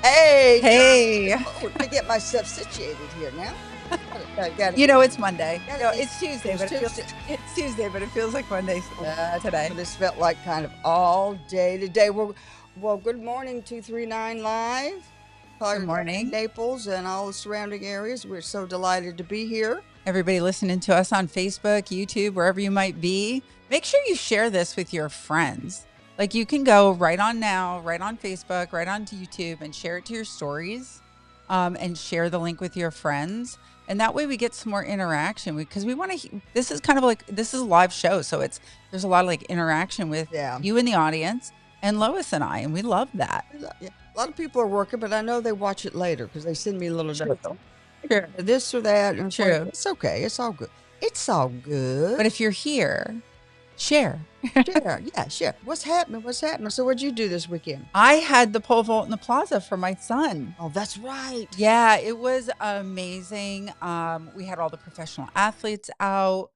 Hey, Hey, let me get myself situated here now. Gotta get, it's Monday. gotta No, get. it's Tuesday, It's but Tuesday. it's Tuesday, but it feels like Monday That's today. what it's felt like kind of all day today. Well, good morning, 239 Live. Good Collier County, morning. Naples, and all the surrounding areas. We're so delighted to be here. Everybody listening to us on Facebook, YouTube, wherever you might be. Make sure you share this with your friends. Like you can go right on now, right on Facebook, right on to YouTube and share it to your stories and share the link with your friends. And that way we get some more interaction because we want to, this is kind of like, this is a live show. So there's a lot of like interaction with Yeah. you in the audience and Lois and I, and we love that. Yeah. A lot of people are working, but I know they watch it later because they send me a little True. note. True. This or that. And it's like, True. it's okay. It's all good. It's all good. But if you're here, share. Share. Yeah, share. What's happening? What's happening? So what'd you do this weekend? I had the pole vault in the plaza for my son. Oh, that's right. Yeah, it was amazing. We had all the professional athletes out.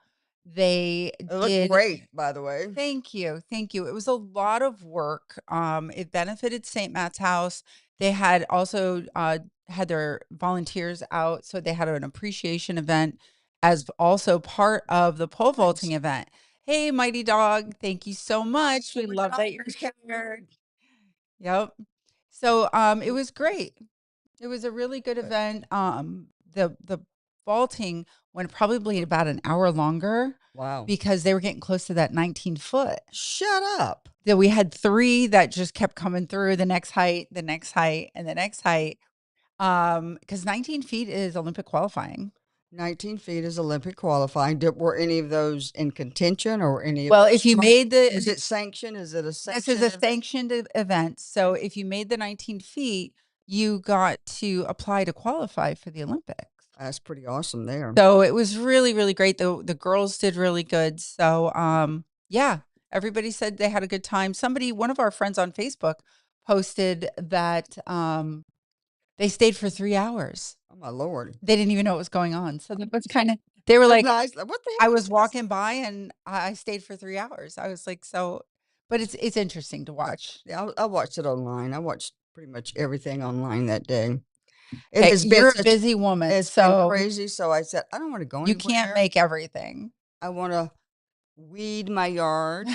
They It looked did. great, by the way. Thank you. Thank you. It was a lot of work. It benefited St. Matt's House. They had also had their volunteers out, so they had an appreciation event as also part of the pole vaulting Nice. event. Hey, Mighty Dog, thank you so much. We love that you're here. Yep. So it was great. It was a really good event. The vaulting went probably about an hour longer Wow. because they were getting close to that 19 foot. Shut up. So we had three that just kept coming through the next height, the next height, and the next height. Because 19 feet is Olympic qualifying. 19 feet is Olympic qualifying. Were any of those in contention or any of Well, those if you made is the it sanctioned? Is it a this is sanctioned a event? sanctioned event. So if you made the 19 feet, you got to apply to qualify for the Olympics. That's pretty awesome there. So it was really, really great. The girls did really good. So yeah, everybody said they had a good time. One of our friends on Facebook posted that they stayed for 3 hours. Oh my Lord. They didn't even know what was going on. So that was kind of they were That's like, nice. Like, what the I heck is was this? walking by and I stayed for 3 hours. I was like, so but it's interesting to watch. Yeah, I watched it online. I watched pretty much everything online that day. It Okay, has been you're a such busy woman, it's been so crazy. So I said, I don't want to go you can't anywhere. make everything. I want to weed my yard.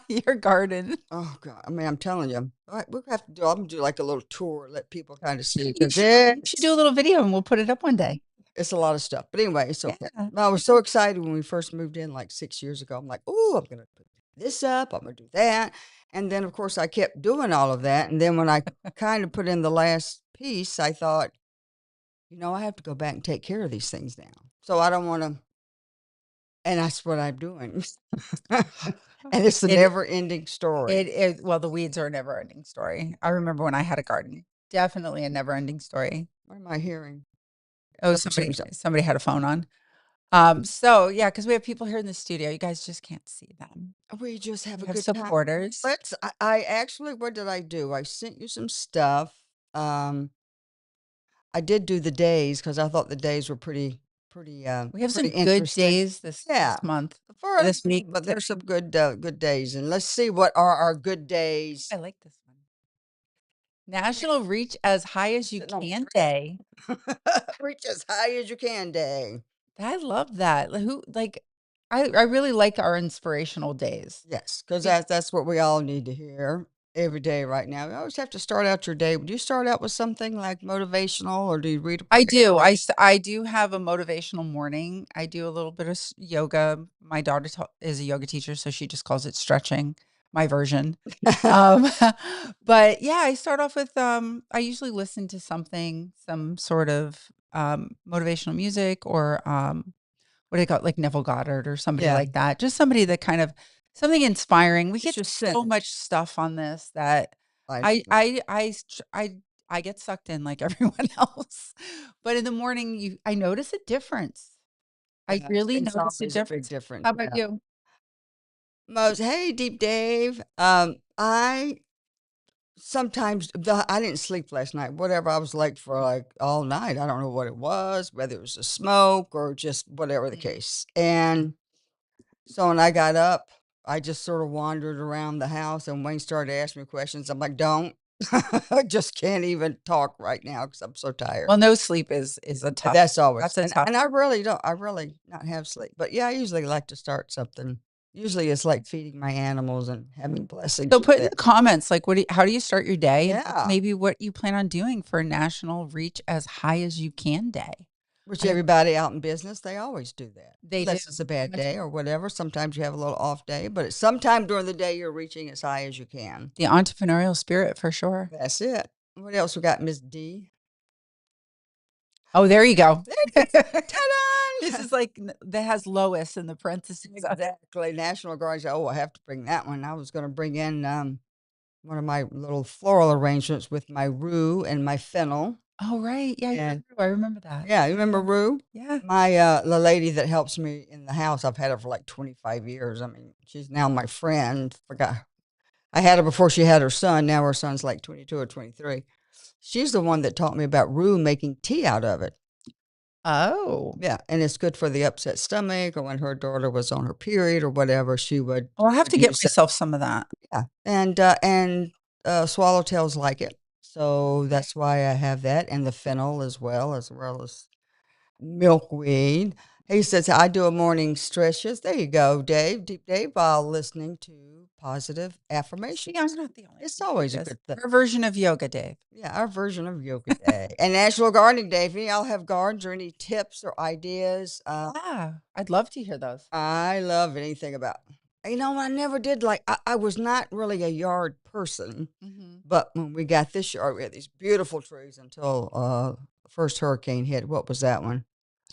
Your garden. Oh God! I mean, I'm telling you, we'll have to do. I'm gonna do like a little tour, let people kind of see You because should do a little video and we'll put it up one day. it's a lot of stuff. But anyway, it's okay. Yeah. I was so excited when we first moved in like 6 years ago. I'm like, oh, I'm gonna put this up. I'm gonna do that, and then of course I kept doing all of that. And then when I kind of put in the last piece, I thought, I have to go back and take care of these things now. So I don't want to, and that's what I'm doing. And it's a It never-ending story. it is well, the weeds are a never ending story. I remember when I had a garden. Definitely a never ending story. What am I hearing? Oh, Double check myself. somebody had a phone on. So yeah, because we have people here in the studio. You guys just can't see them. We just have We a have good time. supporters. I actually, what did I do? I sent you some stuff. Um, I did do the days because I thought the days were We have pretty some good interesting. days Yeah, this month, for this week. but there's some good days, and let's see what are our good days. I like this one. National Reach as High as You Sitting on Can Day. reach as high as you can day. I love that. I really like our inspirational days. Yes, because Be- that's what we all need to hear every day right now. You always have to start out your day. Do you start out with something like motivational, or do you read a I prayer? do. I do have a motivational morning. I do a little bit of yoga. My daughter is a yoga teacher, so she just calls it stretching, my version. Um, but yeah, I start off with I usually listen to some sort of motivational music or what do they call it, like Neville Goddard or somebody Yeah, like that. Just somebody that kind of something inspiring. We it's get just so center. much stuff on this that I I I I s- I I get sucked in like everyone else. But in the morning, I notice a difference. I yeah, really it's notice a always a big difference. difference. How about Yeah. you? Hey, Deep Dave. I sometimes I didn't sleep last night. Whatever, I was late for like all night. I don't know what it was, whether it was the smoke or just whatever the Mm. case. And so when I got up, I just sort of wandered around the house, and Wayne started asking me questions. I'm like, don't. I just can't even talk right now because I'm so tired. Well, no sleep is a tough. That's always, That's a tough. and I really don't. I really not have sleep, but yeah, I usually like to start something. Usually, it's like feeding my animals and having blessings So with put in that. the comments, like, how do you start your day, and Yeah, maybe what you plan on doing for a national reach as high as you can day. which I everybody out in business they always do that, They do. unless it's a bad day or whatever. Sometimes you have a little off day, but it's sometime during the day you're reaching as high as you can. The entrepreneurial spirit for sure. That's it. What else we got, Miss D? Oh, there you go. There you go. This Ta-da! is like that has Lois in the parentheses. Exactly. National Guard. Oh, I have to bring that one. I was going to bring in one of my little floral arrangements with my rue and my fennel. Oh, right. Yeah, And I remember that. yeah, you remember Rue? Yeah. My the lady that helps me in the house, I've had her for like 25 years. I mean, she's now my friend. Forgot I had her before she had her son. Now her son's like 22 or 23. She's the one that taught me about Rue making tea out of it. Oh. Yeah, and it's good for the upset stomach, or when her daughter was on her period or whatever, she would Well, I have would to get use it. myself some of that. Yeah, and swallowtails like it, so that's why I have that, and the fennel as well as milkweed. He says, I do a morning stretches. There you go, Dave. Deep Dave, while listening to positive See, I'm affirmations. not the only It's one who always a does this. good thing. Our version of yoga, Dave. Yeah, our version of Yoga Day. And National Gardening Day. If y'all have gardens or any tips or ideas, Yeah, I'd love to hear those. I love anything about. You know, I never did like. I was not really a yard person, Mhm. but when we got this yard, we had these beautiful trees until the first hurricane hit. What was that one?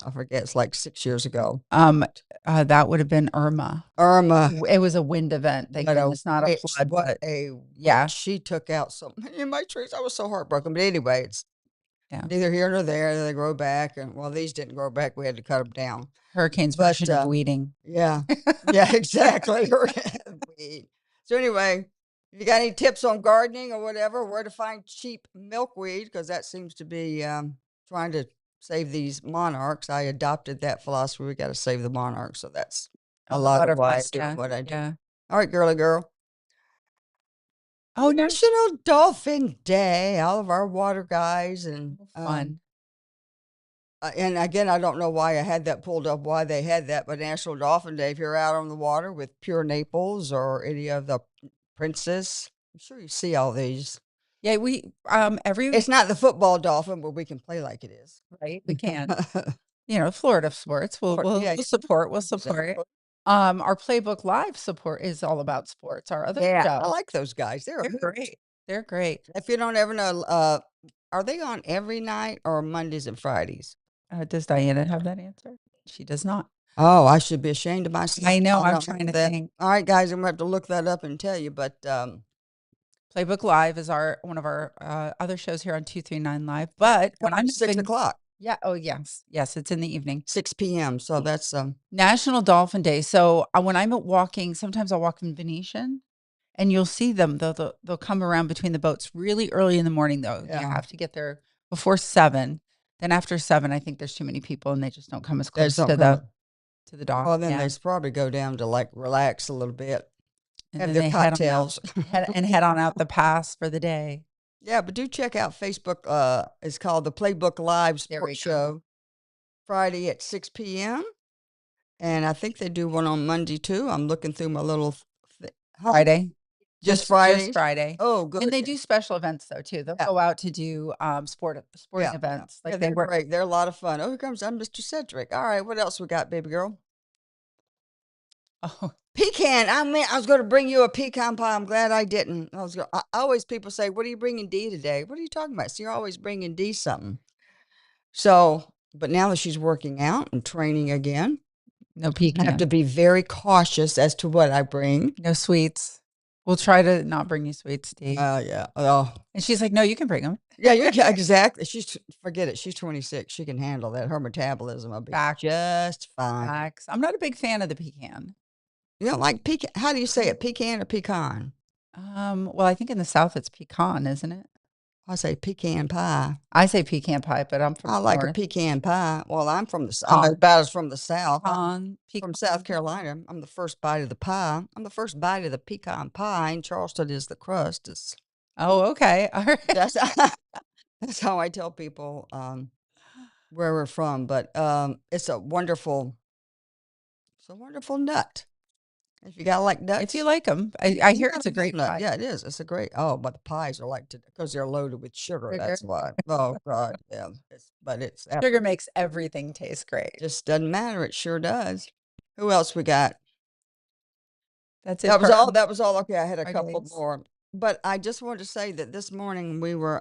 I forget. It's like 6 years ago. Um, that would have been Irma. Irma, It was a wind event, thank what a goodness, not a witch! flood, What but a witch! yeah, She took out so many of my trees. I was so heartbroken. But anyway, it's yeah. neither here nor there. They grow back, and well, these didn't grow back. We had to cut them down. Hurricane's But version of weeding. yeah, yeah, exactly. Weed. So anyway, if you got any tips on gardening or whatever, where to find cheap milkweed, because that seems to be trying to save these monarchs. I adopted that philosophy. We got to save the monarchs. So that's a Oh, the lot of why I butterflies, do yeah, what I do. yeah. All right, girly girl. Oh, no, National Dolphin Day. All of our water guys fun. and again, I don't know why I had that pulled up, why they had that, but National Dolphin Day, if you're out on the water with Pure Naples or any of the Princess, I'm sure you see all these. Yeah, every It's not the football dolphin, but we can play like it is. right, we can. Florida sports, we'll Or, we'll yeah, we'll support, we'll support. exactly. Our Playbook Live support is all about sports, our other Yeah, I show. like those guys. They're a They're hoot. great. They're great. If you don't ever know, are they on every night or Mondays and Fridays? Does Diana have that answer? She does not. Oh, I should be ashamed of myself. I know, I I'm don't trying have to that. think. All right, guys, I'm gonna have to look that up and tell you. But Playbook Live is our one of our other shows here on 239 Live. But when I'm 6 o'clock, yeah, oh yes, yes, it's in the evening. 6 p.m. So that's National Dolphin Day. So when I'm at walking, sometimes I'll walk in Venetian, and you'll see them. They'll come around between the boats really early in the morning. Though you yeah. have to get there before 7. Then after 7, I think there's too many people, and they just don't come as There's close some coming. to the dock. Well, then Yeah, they probably go down to like relax a little bit, and have then their they head on out, cocktails. head on out the pass for the day. Yeah, but do check out Facebook. It's called the Playbook Live There we Sports go. Show, Friday at 6 p.m. And I think they do one on Monday too. I'm looking through my little huh? Friday. Just Just Fridays. Friday. Oh, good. And they do special events though too. They'll Yeah, go out to do sporting yeah, yeah. events. Yeah, Like they they're were great. They're a lot of fun. Oh, here comes Mr. Cedric. All right, what else we got, baby girl? oh Pecan. I mean, I was going to bring you a pecan pie. I'm glad I didn't. Always people say, "What are you bringing D today?" What are you talking about? So you're always bringing D something. So, but now that she's working out and training again, no I have to pecan. be very cautious as to what I bring. No sweets. We'll try to not bring you sweets, Dee. Yeah. Oh, And she's like, no, you can bring them. yeah. Exactly. Forget it. She's 26. She can handle that. Her metabolism will be Facts. just fine. Facts. I'm not a big fan of the pecan. You know, like pecan. How do you say it? Pecan or pecan? Well, I think in the South it's pecan, isn't it? I say pecan pie. I say pecan pie, but I'm from I the like a North. pecan pie. Well, I'm from the. I'm about as from the South. From South Pecan. Carolina. I'm the first bite of the pie. I'm the first bite of the pecan pie. And Charleston is the crust. Oh, okay. All right. That's that's how I tell people where we're from. But it's a wonderful nut. If you gotta like If you nuts, like them, I you hear got it's a a great walnut. pie. Yeah, it is. It's a great. Oh, but the pies are like because they're loaded with sugar. Sugar. That's why. Oh God, yeah. But it's Sugar makes everything taste great. just doesn't matter. It sure does. Who else we got? That's it That was for all. That was all. Okay, I had a our couple days. more, but I just wanted to say that this morning we were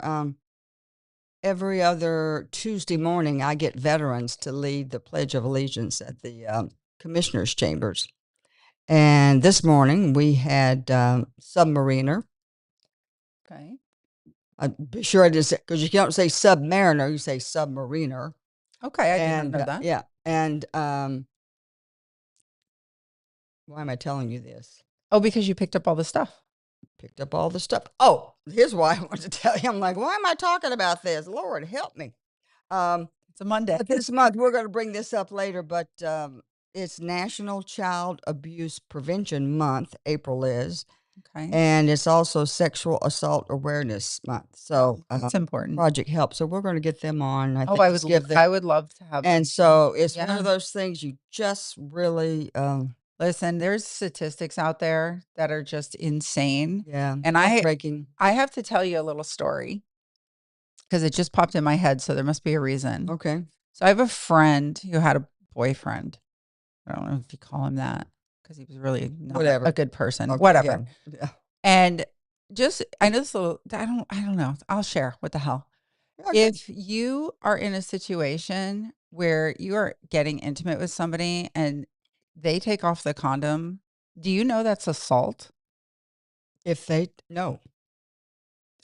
every other Tuesday morning. I get veterans to lead the Pledge of Allegiance at the commissioners' chambers, and this morning we had submariner. Okay. I'm be sure I did because you don't say submariner, you say submariner, Okay. I did not and know that. yeah, and why am I telling you this? Oh, because you picked up all the stuff. Picked up all the stuff. Oh, here's why I wanted to tell you. I'm like, why am I talking about this? Lord help me. Um, It's a Monday. but this month we're going to bring this up later. But it's National Child Abuse Prevention Month. April is, Okay. and it's also Sexual Assault Awareness Month. So That's important. Project Help. So we're going to get them on. I Oh, think just give them. I would love to have And them. so it's one Yeah. of those things you just really, Listen, there's statistics out there that are just insane. yeah, And heartbreaking. I have to tell you a little story because it just popped in my head. So there must be a reason. Okay. So I have a friend who had a boyfriend. I don't know if you call him that because he was really not a Whatever. good person, Okay. Yeah. whatever. Yeah. And just, I know this little, I don't know. I'll share what the hell. Okay. If you are in a situation where you are getting intimate with somebody and they take off the condom, do you know that's assault? If they, no,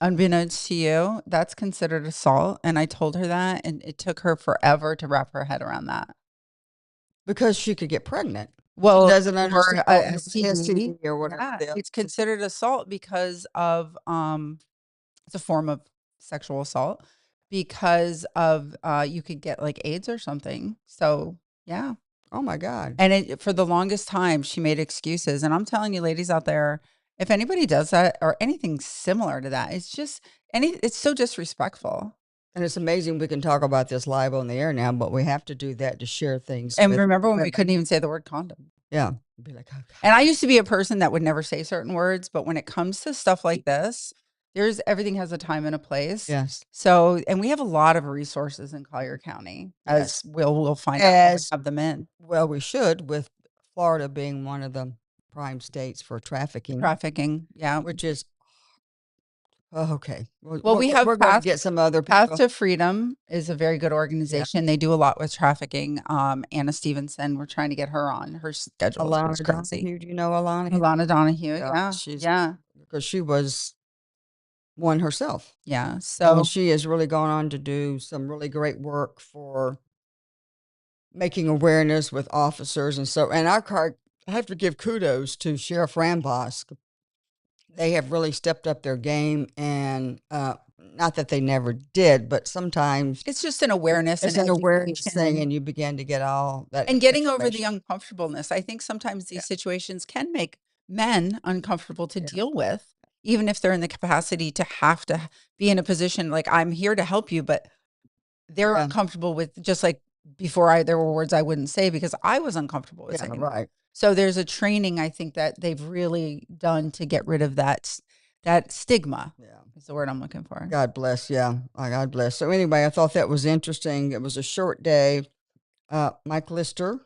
Unbeknownst to you, that's considered assault. And I told her that, and it took her forever to wrap her head around that. because she could get pregnant. She Well, doesn't or understand. a Oh, STD, STD or whatever yeah, the it's considered assault because of it's a form of sexual assault because of you could get like AIDS or something. So yeah. Oh my God. And for the longest time, she made excuses. And I'm telling you, ladies out there, if anybody does that or anything similar to that, it's so disrespectful. And it's amazing we can talk about this live on the air now, but we have to do that to share things And with remember when we women. couldn't even say the word condom? Yeah. Be like, oh God. And I used to be a person that would never say certain words, but when it comes to stuff like this, everything has a time and a place. Yes. So, and we have a lot of resources in Collier County, as Yes. we'll find out when we As have them in. well, we should, with Florida being one of the prime states for trafficking, Trafficking, yeah. which is oh, okay. Well, we have We're going to get some other Path people. to Freedom is a very good Yeah. organization. They do a lot with trafficking. Anna Stevenson, we're trying to get her on. Her schedule is Alana just crazy. Donahue. Do you know Alana? Alana Donahue, Yeah, yeah, she's yeah, because she was one herself. yeah. And So she has really gone on to do some really great work for making awareness with officers and so. And I have to give kudos to Sheriff Rambosk. They have really stepped up their game, and not that they never did, but sometimes it's just an awareness and it's an awareness thing, education and you begin to get all that and getting over the information. uncomfortableness. I think sometimes Yeah, these situations can make men uncomfortable to yeah, deal with, even if they're in the capacity to have to be in a position like I'm here to help you, but they're yeah, uncomfortable with just like there were words I wouldn't say because I was uncomfortable with yeah. saying them. Right. So there's a training I think that they've really done to get rid of that stigma. Yeah. Is the word I'm looking for. God bless. Yeah. God bless. So anyway, I thought that was interesting. It was a short day. Mike Lister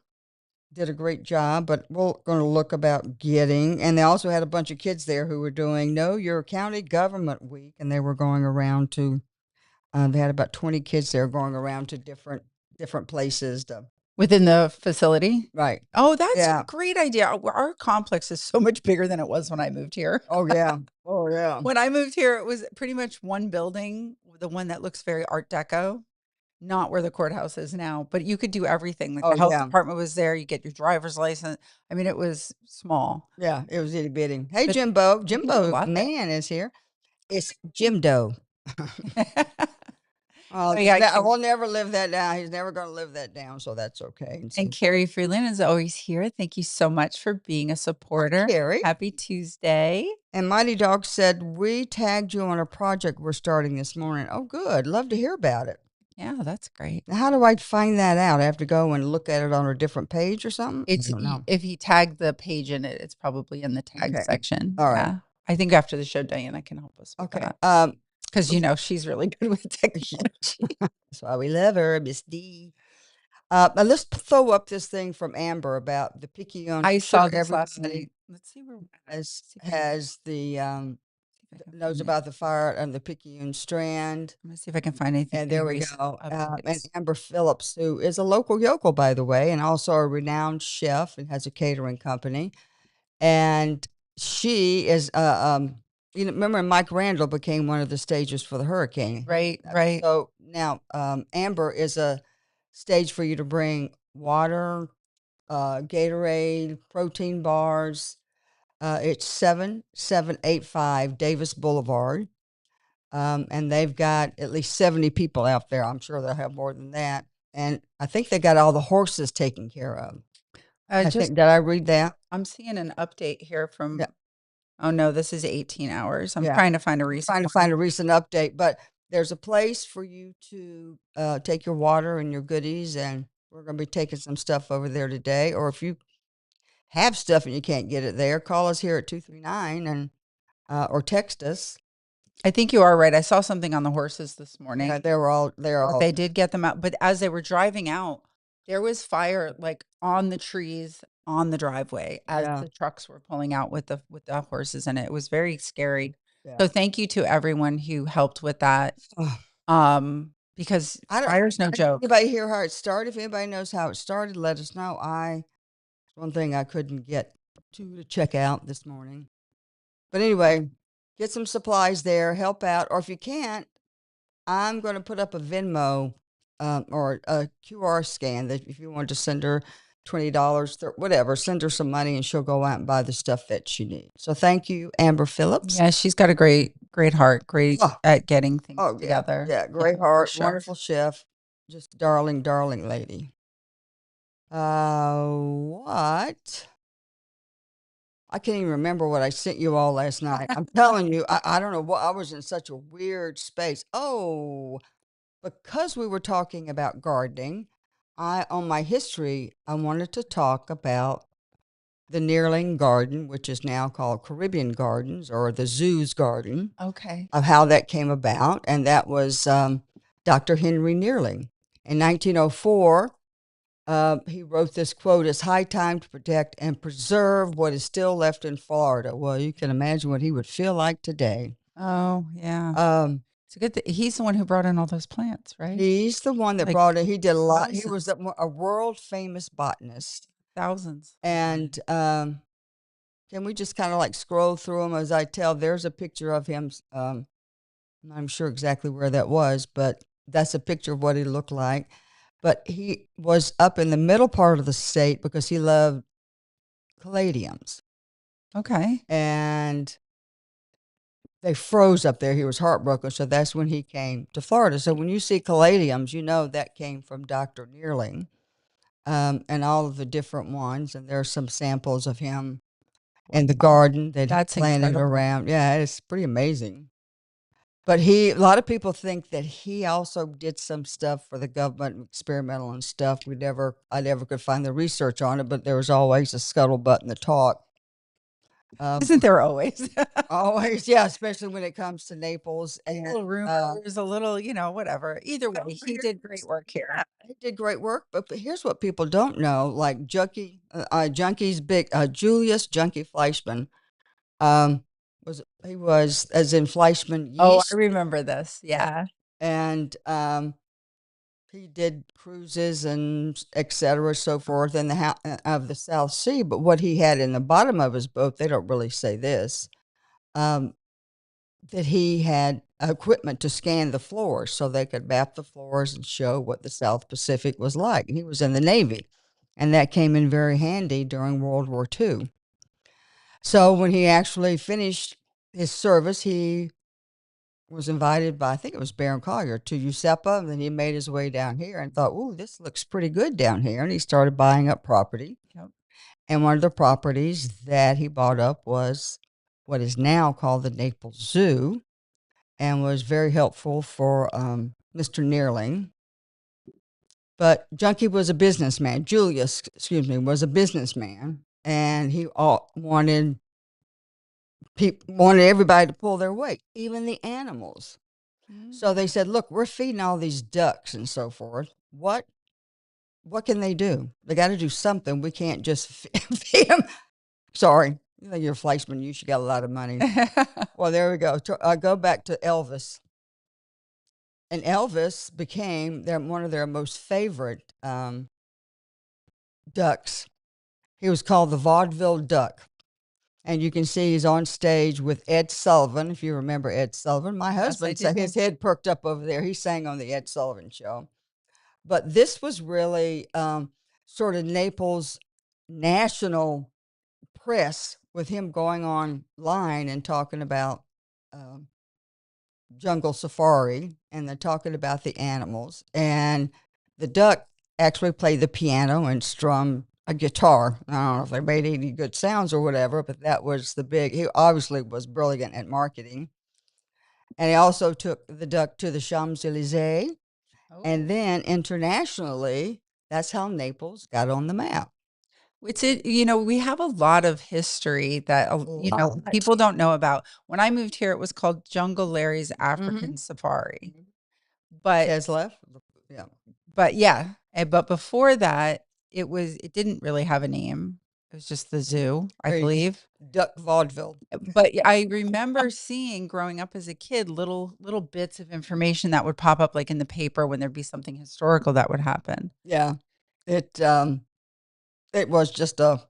did a great job, but we're going to look about getting. And they also had a bunch of kids there who were doing Know Your County Government Week, and they were going around to. They had about 20 kids there going around to different places. Within the facility. Right. Oh, that's a Yeah. great idea. Our complex is so much bigger than it was when I moved here. Oh yeah. Oh yeah. When I moved here, it was pretty much one building, the one that looks very Art Deco, not where the courthouse is now, but you could do everything. Like Oh the health yeah. department was there, you get your driver's license. I mean, it was small, Yeah. It was itty bitty. Hey but Jimbo. you can do a Jimbo lot there. man is here. It's Jim Doe. Well, Oh, yeah, I will never live that down. He's never going to live that down, so that's okay. And and so, Carrie Freeland is always here. Thank you so much for being a supporter. Carrie Happy Tuesday. and Mighty Dog said we tagged you on a project we're starting this morning. Oh, good. Love to hear about it. Yeah, that's great. Now, how do I find that out? I have to go and look at it on a different page or something? I don't know. If you tag the page in it, it's probably in the tag Okay. section. All right. Yeah. I think after the show, Diana can help us with Okay. that. Because she's really good with technology. That's why we love her, Miss D. Now let's throw up this thing from Amber about the Picayune. I I'm saw sure this last everybody night. Let's see where has the knows about the fire on the Picayune Strand. Let me see if I can find anything. And there we go. And Updates. Amber Phillips, who is a local yokel, by the way, and also a renowned chef and has a catering company. And she is, remember Mike Randall became one of the stages for the hurricane. Right, right. So now Amber is a stage for you to bring water, Gatorade, protein bars. It's 7785 Davis Boulevard. And they've got at least 70 people out there. I'm sure they'll have more than that. And I think they got all the horses taken care of. Did I read that? I'm seeing an update here from, Yeah. Oh no, this is 18 hours. I'm Yeah. trying to find a recent Trying to find a recent update, but there's a place for you to take your water and your goodies, and we're going to be taking some stuff over there today. Or if you have stuff and you can't get it there, call us here at 239 and or text us. I think you are right. I saw something on the horses this morning. Yeah, they're all. They did get them out, but as they were driving out, there was fire like on the trees on the driveway as the trucks were pulling out with the horses in it. It was very scary. Yeah. So thank you to everyone who helped with that. Because fire's no joke. Anybody hear how it started? If anybody knows how it started, let us know. One thing I couldn't get to check out this morning. But anyway, get some supplies there, help out. Or if you can't, I'm going to put up a Venmo or a QR scan that if you want to send her $20, whatever, send her some money and she'll go out and buy the stuff that she needs. So thank you, Amber Phillips. Yeah, she's got a great heart, at getting things together. Yeah, great heart, wonderful chef, just darling, darling lady. What? I can't even remember what I sent you all last night. I'm telling you, I don't know what, I was in such a weird space. Oh, because we were talking about gardening, on my history, I wanted to talk about the Nearling Garden, which is now called Caribbean Gardens or the Zoo's Garden. Okay. Of how that came about. And that was Dr. Henry Nearling. In 1904, he wrote this quote, "It's high time to protect and preserve what is still left in Florida." Well, you can imagine what he would feel like today. Oh, yeah. It's a good thing. He's the one who brought in all those plants, right? He's the one that brought it. He did a lot. He was a world famous botanist. Thousands. And can we just kind of like scroll through them as I tell? There's a picture of him. I'm not sure exactly where that was, but that's a picture of what he looked like. But he was up in the middle part of the state because he loved caladiums. Okay. And they froze up there. He was heartbroken. So that's when he came to Florida. So when you see caladiums, you know that came from Dr. Nearling and all of the different ones. And there are some samples of him in the garden that he planted around. Yeah, it's pretty amazing. But a lot of people think that he also did some stuff for the government, experimental and stuff. I never could find the research on it, but there was always a scuttlebutt in the talk. Isn't there always? Always, yeah, especially when it comes to Naples. And a little rumors, a little, whatever. Either way, he did great work here. Yeah, he did great work, but here's what people don't know: like Julius Junkie Fleischman, was as in Fleischman yeast. Oh, I remember this. Yeah, and he did cruises and et cetera, so forth, in of the South Sea. But what he had in the bottom of his boat, they don't really say this, that he had equipment to scan the floors so they could map the floors and show what the South Pacific was like. And he was in the Navy, and that came in very handy during World War II. So when he actually finished his service, he was invited by, I think it was Baron Collier, to Usepa, and then he made his way down here and thought, "Ooh, this looks pretty good down here," and he started buying up property. Yep. And one of the properties that he bought up was what is now called the Naples Zoo, and was very helpful for Mr. Neerling. But Junkie was a businessman. Julius, excuse me, was a businessman, and he wanted everybody to pull their weight, even the animals. So they said, "Look, we're feeding all these ducks and so forth. What can they do? They got to do something. We can't just feed them." Sorry, you think you're Fleischman. You should got a lot of money. Well, there we go. Go back to Elvis, and Elvis became one of their most favorite ducks. He was called the Vaudeville Duck. And you can see he's on stage with Ed Sullivan, if you remember Ed Sullivan. My husband said his head perked up over there. He sang on the Ed Sullivan Show. But this was really sort of Naples' national press, with him going online and talking about jungle safari, and they're talking about the animals. And the duck actually played the piano and strummed a guitar. I don't know if they made any good sounds or whatever, but that was he obviously was brilliant at marketing. And he also took the duck to the Champs-Élysées. And then internationally, that's how Naples got on the map. We have a lot of history that, people don't know about. When I moved here, it was called Jungle Larry's African Safari. But Tesla, yeah. But before that, it didn't really have a name. It was just the zoo, I believe. Duck Vaudeville. But I remember seeing, growing up as a kid, little bits of information that would pop up, like in the paper, when there'd be something historical that would happen. Yeah. It was just a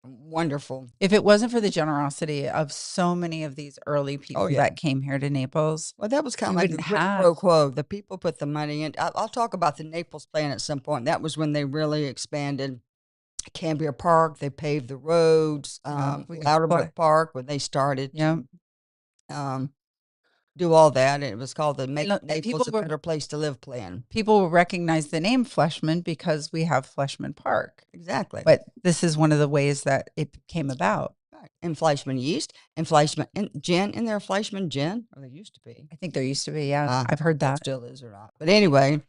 wonderful. If it wasn't for the generosity of so many of these early people that came here to Naples. Well, that was kind of like the quid pro quo. The people put the money in. I'll talk about the Naples plan at some point. That was when they really expanded Cambria Park. They paved the roads. Louderbrook Park, when they started to do all that. And it was called the Make Naples a Better Place to Live plan. People will recognize the name Fleischman because we have Fleischman Park. Exactly. But this is one of the ways that it came about. Right. And Fleischman yeast and Fleischman and gin. In there, Fleischman gin? Or they used to be. I think there used to be, yeah. I've heard that. Still is or not. But anyway,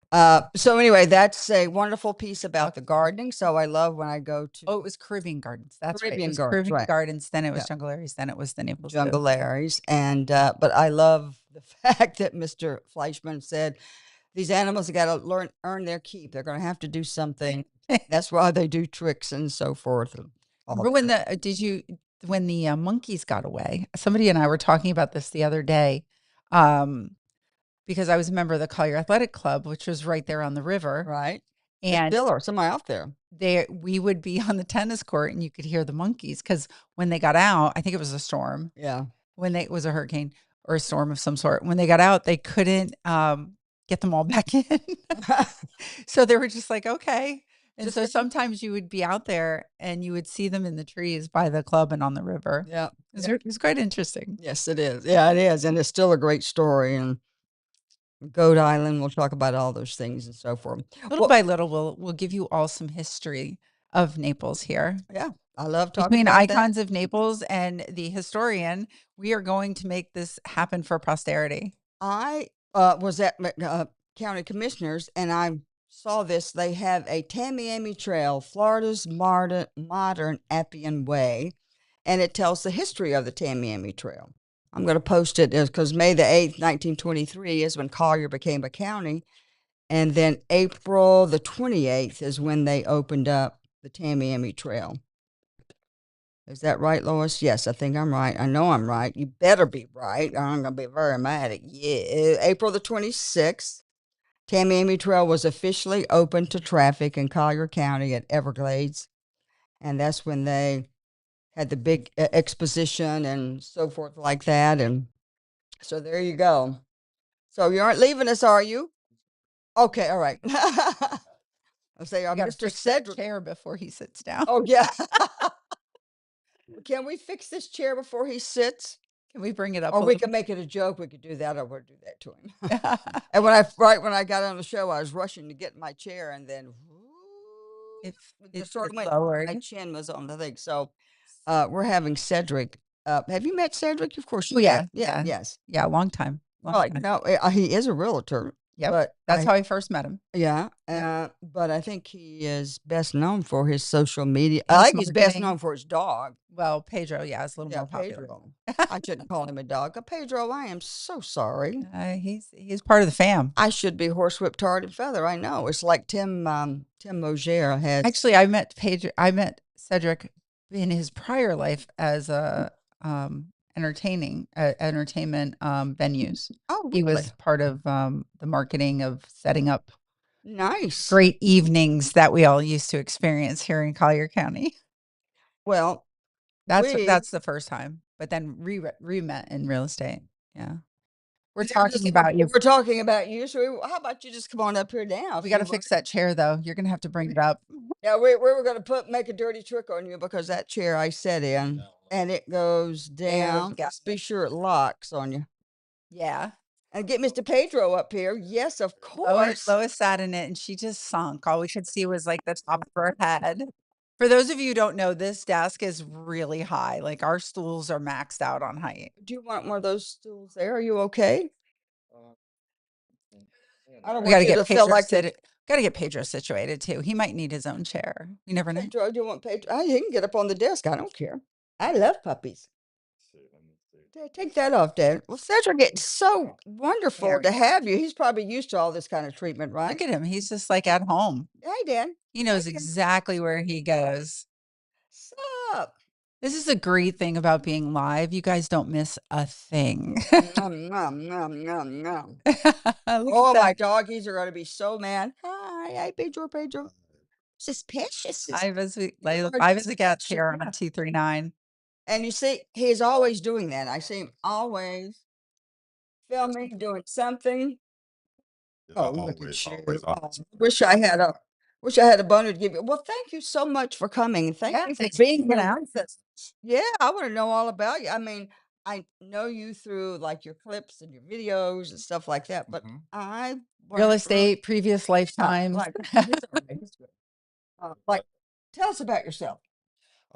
that's a wonderful piece about the gardening. So I love when I go to. Oh, it was Caribbean Gardens. That's Caribbean right. Gardens, Caribbean Gardens. Then it was Jungle Larry's. Then it was the Naples Jungle Larry's. And but I love the fact that Mr. Fleischman said these animals have got to earn their keep. They're going to have to do something. That's why they do tricks and so forth. Remember when the monkeys got away? Somebody and I were talking about this the other day. Because I was a member of the Collier Athletic Club, which was right there on the river. Right. And still are somebody out there. We would be on the tennis court and you could hear the monkeys, because when they got out, I think it was a storm. Yeah. It was a hurricane or a storm of some sort. When they got out, they couldn't get them all back in. So they were just like, okay. And so sometimes you would be out there and you would see them in the trees by the club and on the river. Yeah. It was quite interesting. Yes, it is. Yeah, it is. And it's still a great story. And Goat Island, we'll talk about all those things and so forth. Little by little, we'll give you all some history of Naples here. Yeah, I love talking Between about icons of Naples and the historian, we are going to make this happen for posterity. I was at County Commissioners, and I saw this. They have a Tamiami Trail, Florida's modern Appian Way, and it tells the history of the Tamiami Trail. I'm going to post it because May the 8th, 1923 is when Collier became a county. And then April the 28th is when they opened up the Tamiami Trail. Is that right, Lois? Yes, I think I'm right. I know I'm right. You better be right. I'm going to be very mad at you. April the 26th, Tamiami Trail was officially opened to traffic in Collier County at Everglades. And that's when they had the big exposition and so forth like that. And so there you go. So you aren't leaving us, are you? Okay, all right. I'll say, Mr. Cedric. Chair before he sits down. Oh, yeah. Can we fix this chair before he sits? Can we bring it up Or a we little? could make it a joke. We could do that. I would do that to him. And when I got on the show, I was rushing to get in my chair, and then If it it just sort of went. lowered. My chin was on the thing. So we're having Cedric. Have you met Cedric? Of course Oh you yeah, have. Yeah. yeah, Yes. yeah. Long time, long Right. time. No, he is a realtor, Yep, but that's how I first met him. yeah, Yep. but I think he is best known for his social media. I His think he's best marketing. known for his dog. Well, Pedro, yeah, is a little Yeah, more popular. Pedro. I shouldn't call him a dog. Pedro, I am so sorry. He's part of the fam. I should be horsewhip, tarred, and feather. I know. It's like Tim Mosier has. Actually, I met Pedro. I met Cedric in his prior life as a entertainment venues. Oh, He really? was part of the marketing of setting up Nice. great evenings that we all used to experience here in Collier County. Well, That's the first time, but then re met in real estate. Yeah, we're talking about you. We're talking about you. So how about you just come on up here now? We got to fix that chair though. You're gonna have to bring it up. Yeah, we were going to make a dirty trick on you because that chair I sat in and it goes down. Just be sure it locks on you. Yeah. And get Mr. Pedro up here. Yes, of course. Lois sat in it and she just sunk. All we could see was like the top of her head. For those of you who don't know, this desk is really high. Like our stools are maxed out on height. Do you want one of those stools there? Are you okay? I don't We got want to you get to feel Pedro like you're got to get Pedro situated too. He might need his own chair. You never know. Pedro. Do you want Pedro? Oh, he can get up on the desk. I don't care. I love puppies. Take that off, Dad. Well, Cedric, it's so wonderful to have you. He's probably used to all this kind of treatment, right? Look at him. He's just like at home. Hey, Dan. He knows Hey, Dan. exactly where he goes. Sup? This is a great thing about being live. You guys don't miss a thing. Nom, nom, nom, nom, nom. Look Oh, at my that. doggies are going to be so mad. Hi, Pedro, Pedro. Suspicious. Five is a cat here on a 239. And you see, he's always doing that. I see him always filming, doing something. Oh, look at you. Oh, wish I had a boner to give you. Well, thank you so much for coming. And thank you for being here with us. Yeah, I want to know all about you. I mean, I know you through like your clips and your videos and stuff like that, but I Real wanna estate, previous lifetimes. like, he's all right, he's good. Like, tell us about yourself.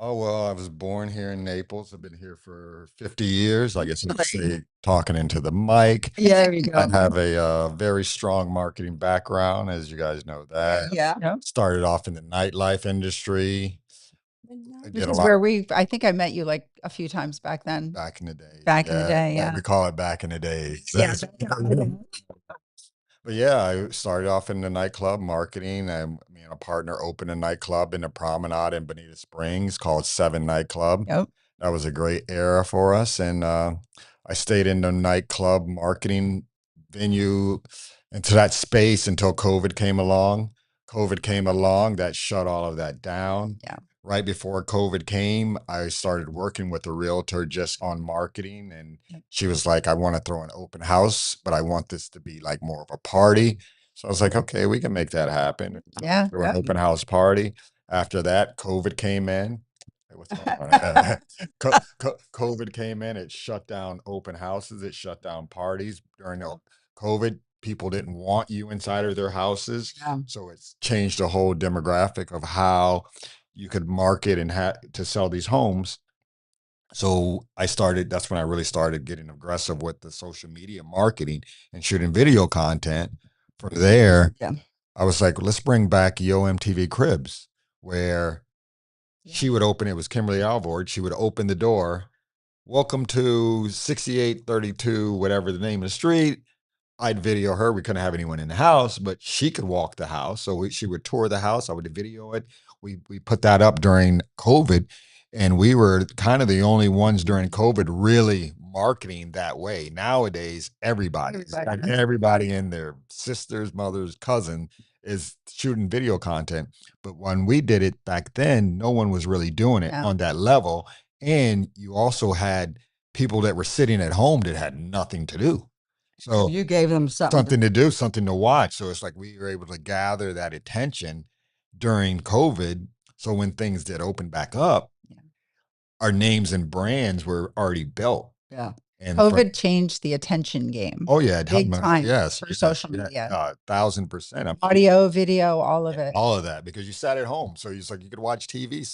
Oh, well, I was born here in Naples. I've been here for 50 years. I guess you could say talking into the mic. Yeah, there you I go. have a very strong marketing background, as you guys know that. Yeah. Yep. Started off in the nightlife industry. I This did a is lot where I think I met you like a few times back then. back in the day. Back in the day, yeah. We call it back in the days. Yeah. But yeah, I started off in the nightclub marketing. Me and a partner opened a nightclub in the Promenade in Bonita Springs called Seven Nightclub. Yep. That was a great era for us. And I stayed in the nightclub marketing venue into that space until COVID came along. COVID came along, that shut all of that down. Yeah. Right before COVID came, I started working with a realtor just on marketing. And she was like, I want to throw an open house, but I want this to be like more of a party. So I was like, okay, we can make that happen. Yeah. Threw an open house party. After that, COVID came in. Hey, what's going on? COVID came in. It shut down open houses. It shut down parties during the COVID. People didn't want you inside of their houses. Yeah. So it's changed the whole demographic of how you could market and to sell these homes. So that's when I really started getting aggressive with the social media marketing and shooting video content. From there, Yeah. I was like, let's bring back Yo MTV Cribs, where she would open, it was Kimberly Alvord, she would open the door, welcome to 6832, whatever the name of the street. I'd video her. We couldn't have anyone in the house, but she could walk the house. So she would tour the house. I would video it. We put that up during COVID, and we were kind of the only ones during COVID really marketing that way. Nowadays, everybody and their sisters, mothers, cousin is shooting video content. But when we did it back then, no one was really doing it on that level. And you also had people that were sitting at home that had nothing to do. So you gave them something to do, something to watch. So it's like we were able to gather that attention during COVID. So when things did open back up, our names and brands were already built. Yeah. And COVID changed the attention game. oh yeah, Big time. yes, For social media. 1,000%. Audio, video, all of it. All of that, because you sat at home, so it's like you could watch TV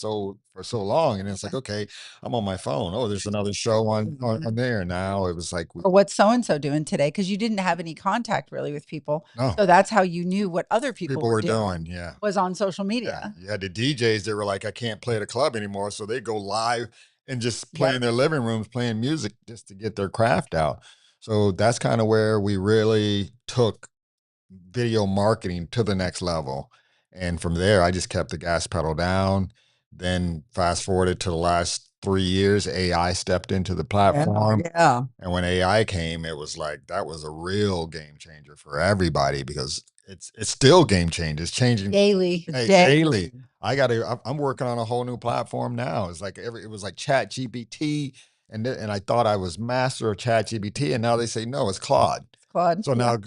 for so long, and it's like, okay, I'm on my phone. Oh, there's another show on there now. It was like, Or what's so and so doing today? Because you didn't have any contact really with people, no, so that's how you knew what other people people were were doing. doing, yeah. Was on social Yeah, media. you had the DJs that were like, I can't play at a club anymore, so they go live and just play Yep. in their living rooms, playing music just to get their craft out. So that's kind of where we really took video marketing to the next level. And from there, I just kept the gas pedal down. Then fast forwarded to the last 3 years, AI stepped into the platform. Yeah. And when AI came, it was like that was a real game changer for everybody, because it's still game changer. It's changing Daily. daily. I'm working on a whole new platform now. It's like it was like Chat GPT, and I thought I was master of Chat GPT, and now they say no, it's Claude. Claude. So now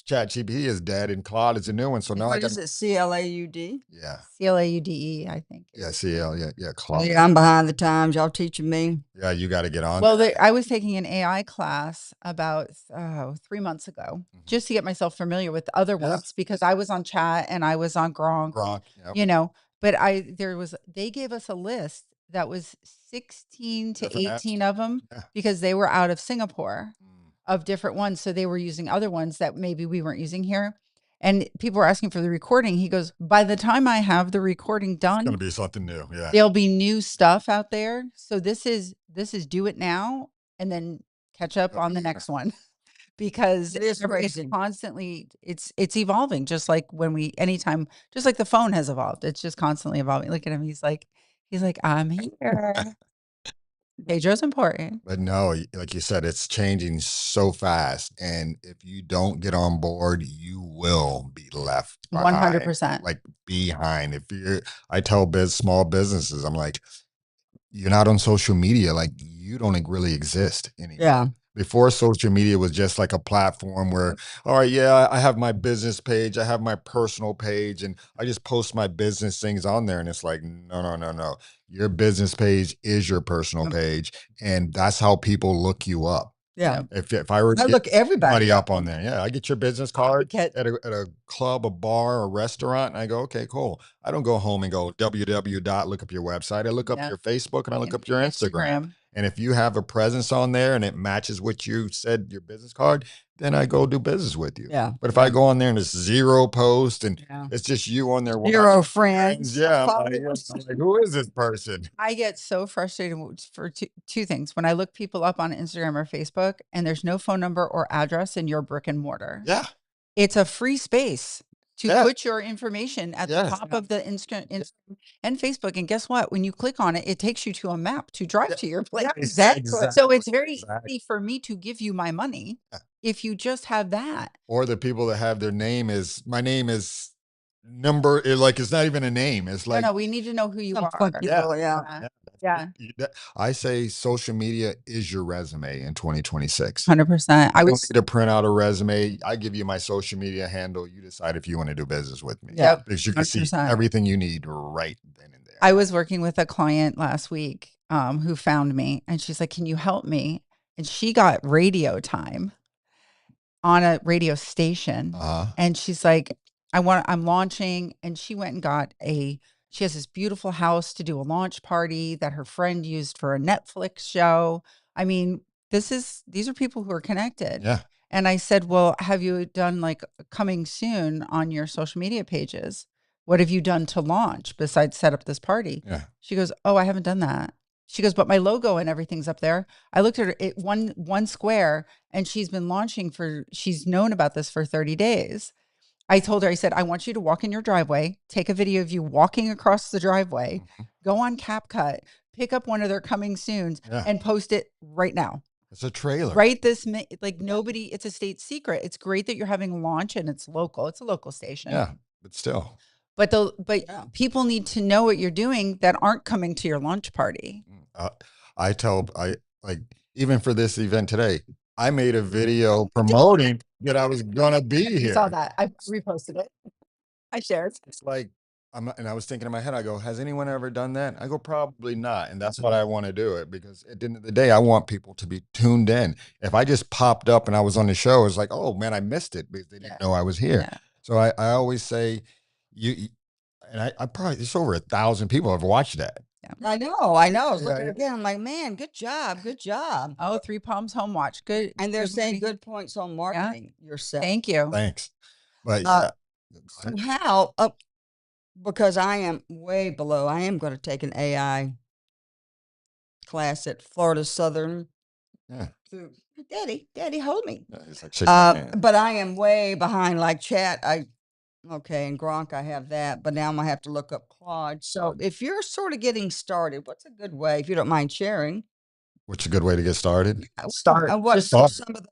Chat GPT is dead, and Claude is a new one. So now I What got is it? CLAUD? yeah, CLAUDE, I think. yeah, CL, yeah, Claude. Yeah, I'm behind the times. Y'all teaching me. Yeah, you got to get on. Well, I was taking an AI class about 3 months ago just to get myself familiar with other ones, because I was on Chat and I was on Gronk, Yep. you know, but they gave us a list that was 16 to Different apps. 18 of them Yeah. because they were out of Singapore of different ones. So they were using other ones that maybe we weren't using here. And people were asking for the recording. He goes, by the time I have the recording It's going done, to be something new. Yeah. there'll be new stuff out there. So this is do it now and then catch up on the next one, because It is it's crazy. constantly, it's evolving, just like anytime, just like the phone has evolved. It's just constantly evolving. Look at him. He's like, I'm here. Pedro's important. But no, like you said, it's changing so fast. And if you don't get on board, you will be left behind. 100%. Like behind. I tell small businesses, I'm like, you're not on social media. Like you don't really exist anymore. Yeah. Before, social media was just like a platform where, all right, yeah, I have my business page, I have my personal page, and I just post my business things on there. And it's like, no. Your business page is your personal page, and that's how people look you up. Yeah. If I were to look everybody up on there, yeah, I get your business card Get- at a club, a bar, a restaurant, and I go, okay, cool. I don't go home and go www. Look up your website. I look up your Facebook and I look up your Instagram. And if you have a presence on there and it matches what you said, your business card, then I go do business with you. Yeah. But if I go on there and it's zero post and Yeah. it's just you on there, Zero friends. yeah, I'm like, who is this person? I get so frustrated for two things. When I look people up on Instagram or Facebook and there's no phone number or address in your brick and mortar. Yeah. It's a free space to put your information at the top of the Instagram and Facebook. And guess what? When you click on it, it takes you to a map to drive to your place. Exactly. So it's very easy for me to give you my money if you just have that. Or the people that have my name is number, like it's not even a name. It's like, no, we need to know who you are. Yeah. I say social media is your resume in 2026. 100%. I don't need to print out a resume. I give you my social media handle. You decide if you want to do business with me. Yep. Because you can see 100%. everything you need right then and there. I was working with a client last week who found me, and she's like, can you help me? And she got radio time on a radio station. And she's like, I'm launching. And she went and got she has this beautiful house to do a launch party that her friend used for a Netflix show. I mean, these are people who are connected. Yeah. And I said, well, have you done like coming soon on your social media pages? What have you done to launch besides set up this party? Yeah. She goes, oh, I haven't done that. She goes, but my logo and everything's up there. I looked at her, one square, and she's been launching she's known about this for 30 days. I told her, I said, I want you to walk in your driveway, take a video of you walking across the driveway, go on CapCut, pick up one of their coming soons and post it right now. It's a trailer. Right nobody, it's a state secret. It's great that you're having a launch and it's local. It's a local station. Yeah, but still. But people need to know what you're doing that aren't coming to your launch party. Even for this event today, I made a video promoting that I was gonna be here. You saw that. I reposted it. I shared. It's like And I was thinking in my head, I go, has anyone ever done that? I go, probably not. And that's what I want to do it, because at the end of the day, I want people to be tuned in. If I just popped up and I was on the show, it's like, oh man, I missed it because they didn't know I was here. Yeah. So I always say, and I probably, there's over 1,000 people have watched that. I know. I was Yeah, looking yeah. again. I'm like, man, good job. Good job. Oh, Three Palms Home Watch. Good. And they're good saying morning. good points on marketing yourself. Thank you. Thanks. But Uh, yeah. So how, because I am way below, I am going to take an AI class at Florida Southern. Yeah. Daddy, hold me. Yeah, it's like shaking my hand. But I am way behind, like chat. And Gronk, I have that, but now I'm gonna have to look up Claude. So if you're sort of getting started, what's a good way, if you don't mind sharing? What's a good way to get started? What Just start. some of the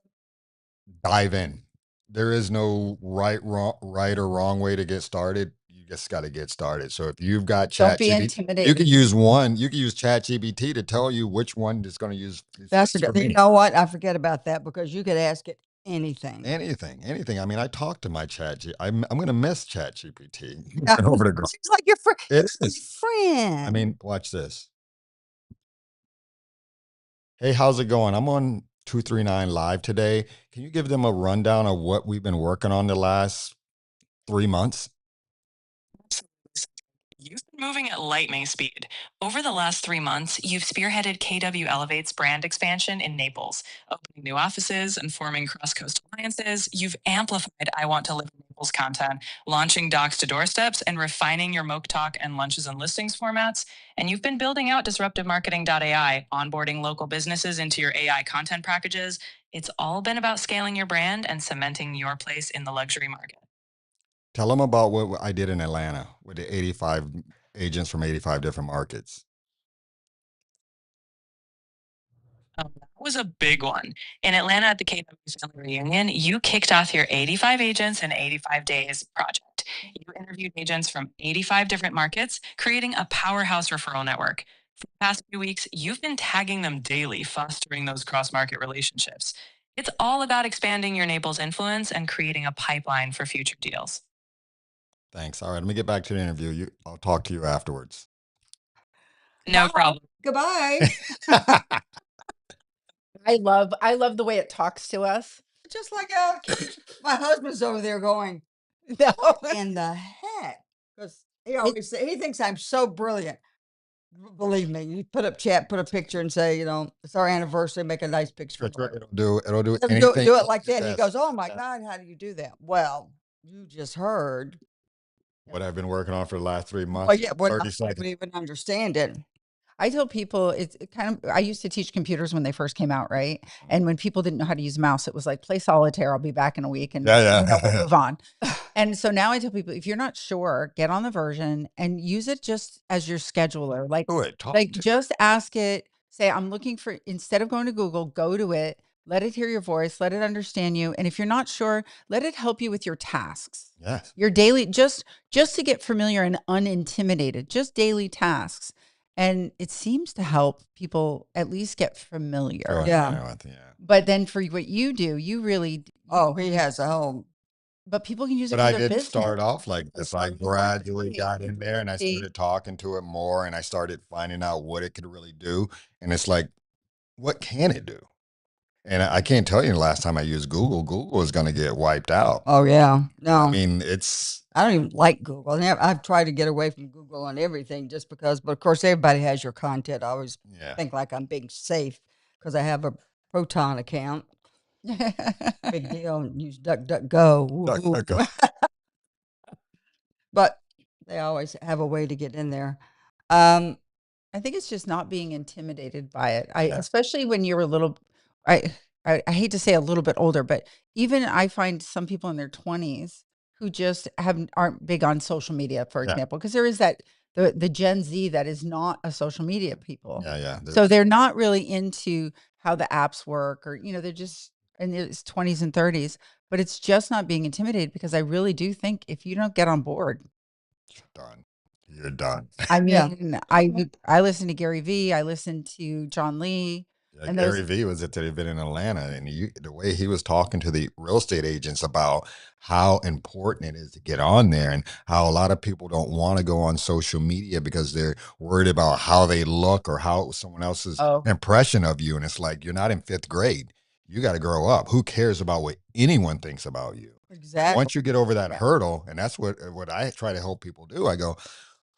Dive in. There is no right or wrong way to get started. You just got to get started. So if you've got Don't be ChatGPT, intimidated. you can use one. You can use ChatGPT to tell you which one is going to use. That's for you me. know what? I forget about that, because you could ask it anything. Anything. I mean, I talk to my I'm going to miss ChatGPT Yeah. over to. Seems like your friend. It is. Friend. I mean, watch this. Hey, how's it going? I'm on 239 Live today. Can you give them a rundown of what we've been working on the last 3 months? You've been moving at lightning speed. Over the last 3 months, you've spearheaded KW Elevate's brand expansion in Naples, opening new offices and forming cross-coast alliances. You've amplified I Want to Live in Naples content, launching docs to doorsteps, and refining your Moke Talk and lunches and listings formats. And you've been building out disruptivemarketing.ai, onboarding local businesses into your AI content packages. It's all been about scaling your brand and cementing your place in the luxury market. Tell them about what I did in Atlanta with the 85 agents from 85 different markets. That was a big one. In Atlanta at the KW Family Reunion, you kicked off your 85 Agents in 85 Days project. You interviewed agents from 85 different markets, creating a powerhouse referral network. For the past few weeks, you've been tagging them daily, fostering those cross-market relationships. It's all about expanding your Naples influence and creating a pipeline for future deals. Thanks. All right, let me get back to the interview. I'll talk to you afterwards. No problem. Goodbye. I love the way it talks to us. Just like my husband's over there going, No. what in the heck? Because he thinks I'm so brilliant. Believe me, you put up chat, put a picture, and say, it's our anniversary. Make a nice picture. That's right. It'll do Do anything. it like that. He Yes. goes, "Oh my God, how do you do that?" Well, you just heard What I've been working on for the last 3 months. Well, yeah, but 30 I seconds. don't even understand it. I tell people it's kind of, I used to teach computers when they first came out, right? And when people didn't know how to use a mouse, it was like, play solitaire. I'll be back in a week and we'll move on. And so now I tell people, if you're not sure, get on the version and use it just as your scheduler. Like, just ask it, say, I'm looking for, instead of going to Google, go to it, let it hear your voice, let it understand you. And if you're not sure, let it help you with your tasks. Yes. Your daily, just to get familiar and unintimidated, just daily tasks. And it seems to help people at least get familiar. Oh, Yeah. But then for what you do, you really. Oh, he has a whole. But people can use it But for I their didn't business. start off like this. I gradually got in there and I started talking to it more and I started finding out what it could really do. And it's like, what can it do? And I can't tell you the last time I used Google. Google is going to get wiped out. Oh, yeah. No. I mean, I don't even like Google. I've tried to get away from Google on everything just because, but of course, everybody has your content. I always think like I'm being safe because I have a Proton account. Big deal. Use DuckDuckGo. But they always have a way to get in there. I think it's just not being intimidated by it. Especially when you're a little, I hate to say a little bit older, but even I find some people in their 20s who just aren't big on social media, for example, because there is that the Gen Z that is not a social media people. So they're not really into how the apps work, or they're just in their 20s and 30s. But it's just not being intimidated, because I really do think if you don't get on board, done. You're done. I mean, I listen to Gary Vee. I listen to John Lee. And Gary Vee was at the event in Atlanta, and the way he was talking to the real estate agents about how important it is to get on there, and how a lot of people don't want to go on social media because they're worried about how they look or how someone else's impression of you. And it's like, you're not in 5th grade. You got to grow up. Who cares about what anyone thinks about you? Exactly. Once you get over that hurdle, and that's what I try to help people do. I go,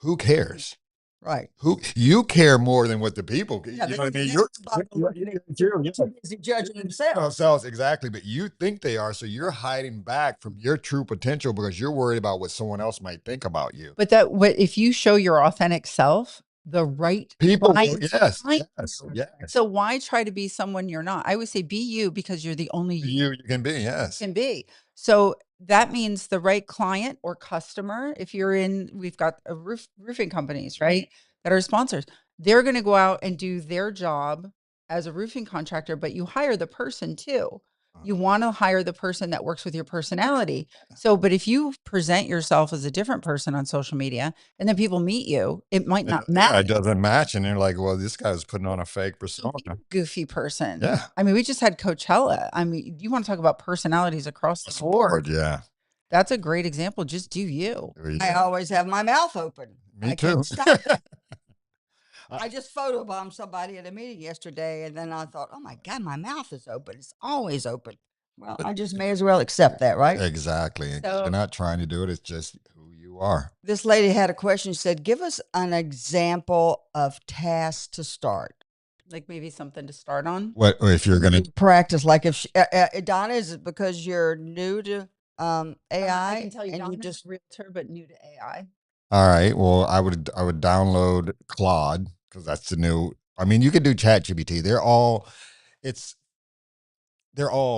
who cares? Right. Who you care more than what the people. Yeah, you know what I mean? You're too busy judging themselves. Exactly, but you think they are, so you're hiding back from your true potential because you're worried about what someone else might think about you. But if you show your authentic self, the right People, yes. Yes. So why try to be someone you're not? I would say be you, because you're the only you can be. Yes, can be. So that means the right client or customer. If you're we've got roofing companies, right, that are sponsors. They're going to go out and do their job as a roofing contractor, but you hire the person too. You want to hire the person that works with your personality. So, but if you present yourself as a different person on social media and then people meet you, it might not match. Yeah, it doesn't match. And they're like, well, this guy's putting on a fake persona. Goofy person. Yeah. I mean, we just had Coachella. I mean, you want to talk about personalities across the board. Yeah. That's a great example. Just do you. I always have my mouth open. Me too. Can't stop that. I just photobombed somebody at a meeting yesterday, and then I thought, oh my God, my mouth is open. It's always open. Well, I just may as well accept that, right? Exactly. So, you're not trying to do it. It's just who you are. This lady had a question. She said, give us an example of tasks to start. Like maybe something to start on. What if you're going to practice? Like if Donna, is it because you're new to AI? I can tell you, and Donna's you just a realtor, but new to AI. All right. Well, I would download Claude, because that's the new. I mean, you could do ChatGPT. They're all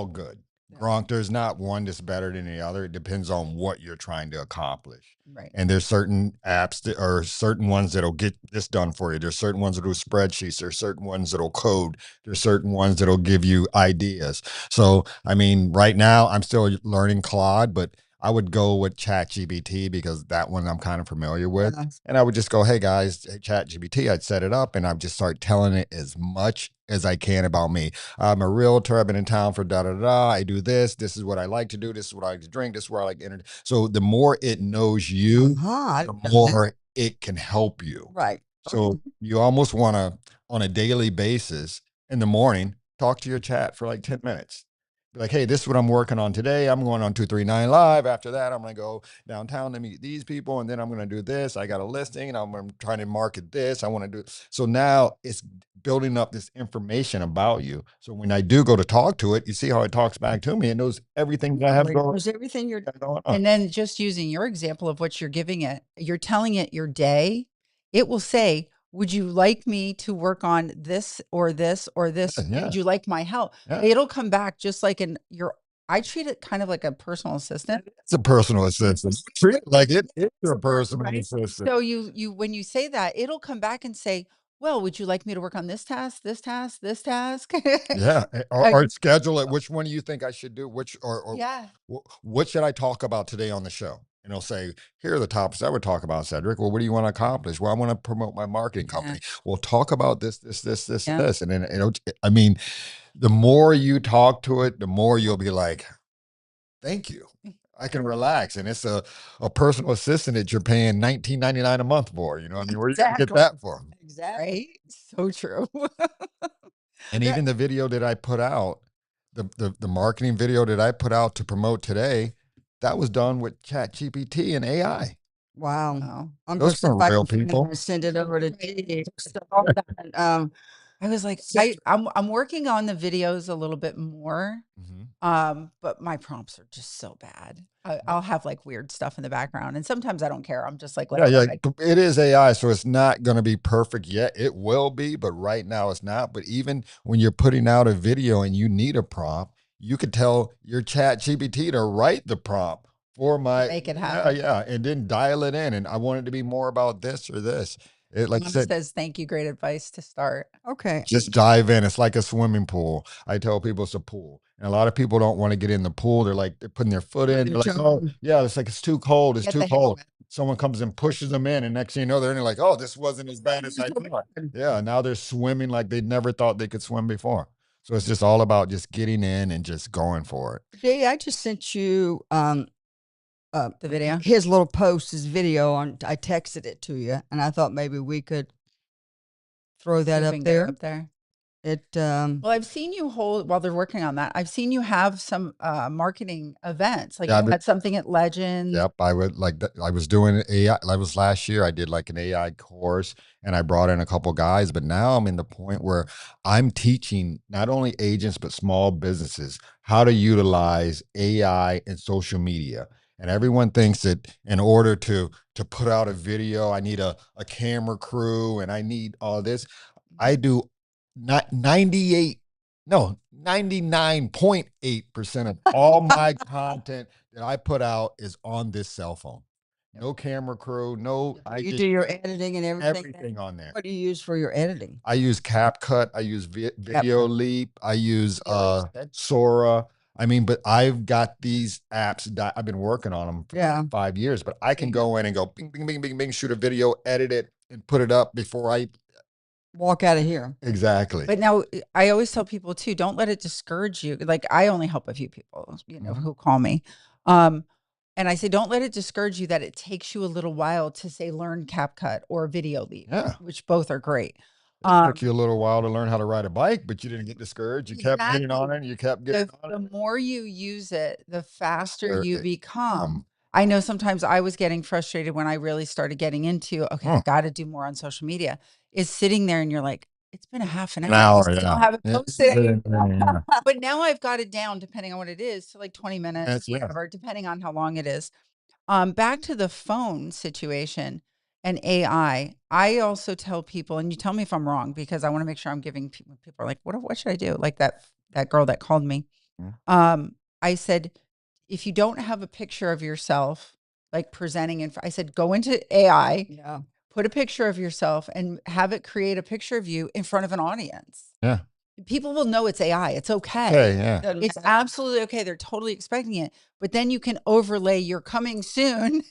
good. Gronk, there's not one that's better than the other. It depends on what you're trying to accomplish. Right. And there's certain apps that are certain ones that'll get this done for you. There's certain ones that'll do spreadsheets. There's certain ones that'll code. There's certain ones that'll give you ideas. So, I mean, right now I'm still learning Claude, but I would go with ChatGPT because that one I'm kind of familiar with. And I would just go, hey guys, ChatGPT, I'd set it up and I'd just start telling it as much as I can about me. I'm a realtor. I've been in town for da-da-da. I do this. This is what I like to do. This is what I like to drink. This is where I like to enter. So the more it knows you, the more it can help you. Right. So you almost want to, on a daily basis in the morning, talk to your chat for like 10 minutes. Like, hey, this is what I'm working on today. I'm going on 239 Live. After that, I'm going to go downtown to meet these people. And then I'm going to do this. I got a listing and I'm trying to market this. I want to do. So now it's building up this information about you. So when I do go to talk to it, you see how it talks back to me and knows everything that I have going on. Knows everything you're going on. And then just using your example of what you're giving it, you're telling it your day. It will say, would you like me to work on this or this or this? Yeah. Would you like my help? Yeah. It'll come back just like I treat it kind of like a personal assistant. It's a personal assistant. Treat it like it's your personal assistant. So you when you say that, it'll come back and say, well, would you like me to work on this task, this task, this task? Yeah. Or schedule it. Which one do you think I should do? Which or yeah. What should I talk about today on the show? And it'll say, here are the topics I would talk about, Cedric. Well, what do you want to accomplish? Well, I want to promote my marketing company. We'll talk about this. And then I mean, the more you talk to it, the more you'll be like, thank you. I can relax. And it's a personal assistant that you're paying $19.99 a month for. You know, I mean, where you get that from? exactly right. So true. And even the video that I put out, the marketing video that I put out to promote today, that was done with ChatGPT and AI. Wow. I'm Those just are real people. Send it over to G. I was like, I'm working on the videos a little bit more. But my prompts are just so bad. I'll have like weird stuff in the background, and sometimes I don't care. I'm just like, it is AI, so it's not going to be perfect yet. It will be, but right now it's not. But even when you're putting out a video and you need a prompt, you could tell your ChatGPT to write the prompt for make it happen. Yeah, and then dial it in. And I want it to be more about this or this. It Mom says, thank you, great advice to start. Okay. Just dive in. It's like a swimming pool. I tell people it's a pool. And a lot of people don't want to get in the pool. They're putting their foot in. They're like, oh, yeah, it's like, it's too cold. It's too cold. someone comes and pushes them in, and next thing you know, they're in like, oh, this wasn't as bad as I thought. Yeah, now they're swimming like they never thought they could swim before. So it's just all about just getting in and just going for it. Dee, I just sent you The video. his little post, his video on. I texted it to you, and I thought maybe we could throw See that if up we can get it there. up there. It Well, I've seen you hold while they're working on that. I've seen you have some marketing events. Like Yeah, you had something at Legends. Yep, I would like that. I was doing AI. That was last year. I did like an AI course, and I brought in a couple guys. But now I'm in the point where I'm teaching not only agents but small businesses how to utilize AI and social media. And everyone thinks that in order to put out a video, I need a camera crew and I need all this. I do not 98, no, 99.8% of all my content that I put out is on this cell phone. No camera crew, no, I you just do your editing and everything. everything on there. What do you use for your editing? I use CapCut, I use Video Leap, I use Video Leap's good. Sora. I mean, but I've got these apps that I've been working on them for Yeah. 5 years, but I can go in and go bing, bing, bing, bing, bing, shoot a video, edit it, and put it up before I Walk out of here. exactly. But now I always tell people too, don't let it discourage you. Like I only help a few people, who call me. And I say, don't let it discourage you that it takes you a little while to say, learn CapCut or Video Leap, which both are great. It took you a little while to learn how to ride a bike, but you didn't get discouraged. You kept getting on it. You kept getting on it. The more you use it, the faster you it become. I know sometimes I was getting frustrated when I really started getting into, okay, I've got to do more on social media. Is sitting there and you're like, it's been a half an hour. I still haven't posted. But now I've got it down, depending on what it is, to like 20 minutes, whatever, depending on how long it is. Back to the phone situation and AI. I also tell people, and you tell me if I'm wrong, because I want to make sure I'm giving people are like, what should I do? Like that girl that called me. I said, if you don't have a picture of yourself, like presenting, I said, go into AI, put a picture of yourself and have it create a picture of you in front of an audience. Yeah. People will know it's AI. It's okay. It's absolutely okay. They're totally expecting it. But then you can overlay your coming soon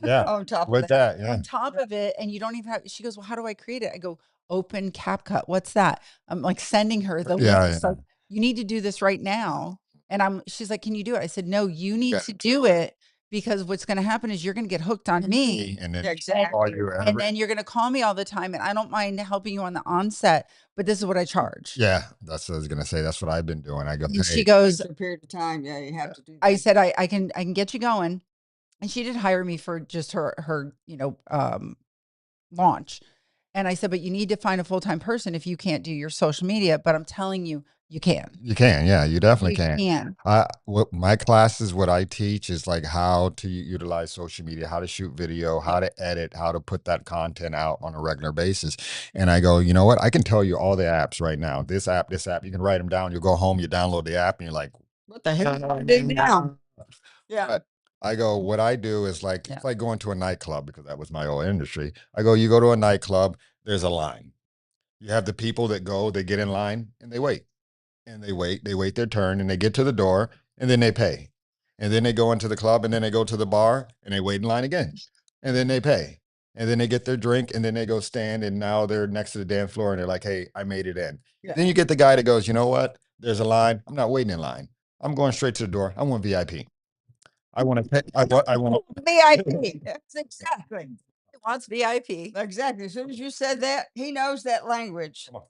on top of that. On top of it. And you don't even have, she goes, well, how do I create it? I go, open CapCut. What's that? I'm like sending her the link. Like, you need to do this right now. And she's like, can you do it? I said, no, you need to do it, because what's going to happen is you're going to get hooked on me. And then and then you're going to call me all the time. And I don't mind helping you on the onset, but this is what I charge. Yeah, that's what I was going to say. That's what I've been doing. I go, and she goes, for a period of time. Yeah, you have to do that. I said, I can get you going. And she did hire me for just her launch. And I said, but you need to find a full-time person if you can't do your social media. But I'm telling you, you can. You can. Yeah, you definitely can. What my classes, what I teach is like how to utilize social media, how to shoot video, how to edit, how to put that content out on a regular basis. And I go, you know what? I can tell you all the apps right now. This app, you can write them down. You go home, you download the app and you're like, what the hell am I doing now? Yeah. But I go, what I do is like, it's like going to a nightclub, because that was my old industry. I go, you go to a nightclub, there's a line. You have the people that go, they get in line and they wait. And they wait their turn, and they get to the door, and then they pay. And then they go into the club, and then they go to the bar, and they wait in line again. And then they pay. And then they get their drink, and then they go stand, and now they're next to the dance floor, and they're like, hey, I made it in. Yeah. Then you get the guy that goes, you know what? There's a line. I'm not waiting in line. I'm going straight to the door. I want VIP. I want to pay. I want VIP. That's exactly. He wants VIP. Exactly. As soon as you said that, he knows that language. Come on.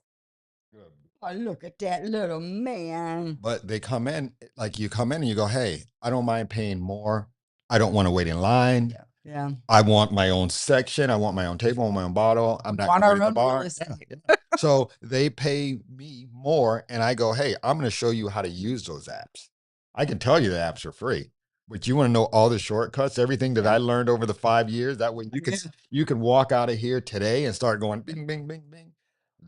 Good. Oh, look at that little man. But they come in, like you come in and you go, hey, I don't mind paying more. I don't want to wait in line. Yeah. I want my own section. I want my own table, my own bottle. I'm not going to the bar. So they pay me more, and I go, hey, I'm going to show you how to use those apps. I can tell you the apps are free, but you want to know all the shortcuts, everything that I learned over the 5 years. That way you can walk out of here today and start going bing, bing, bing, bing.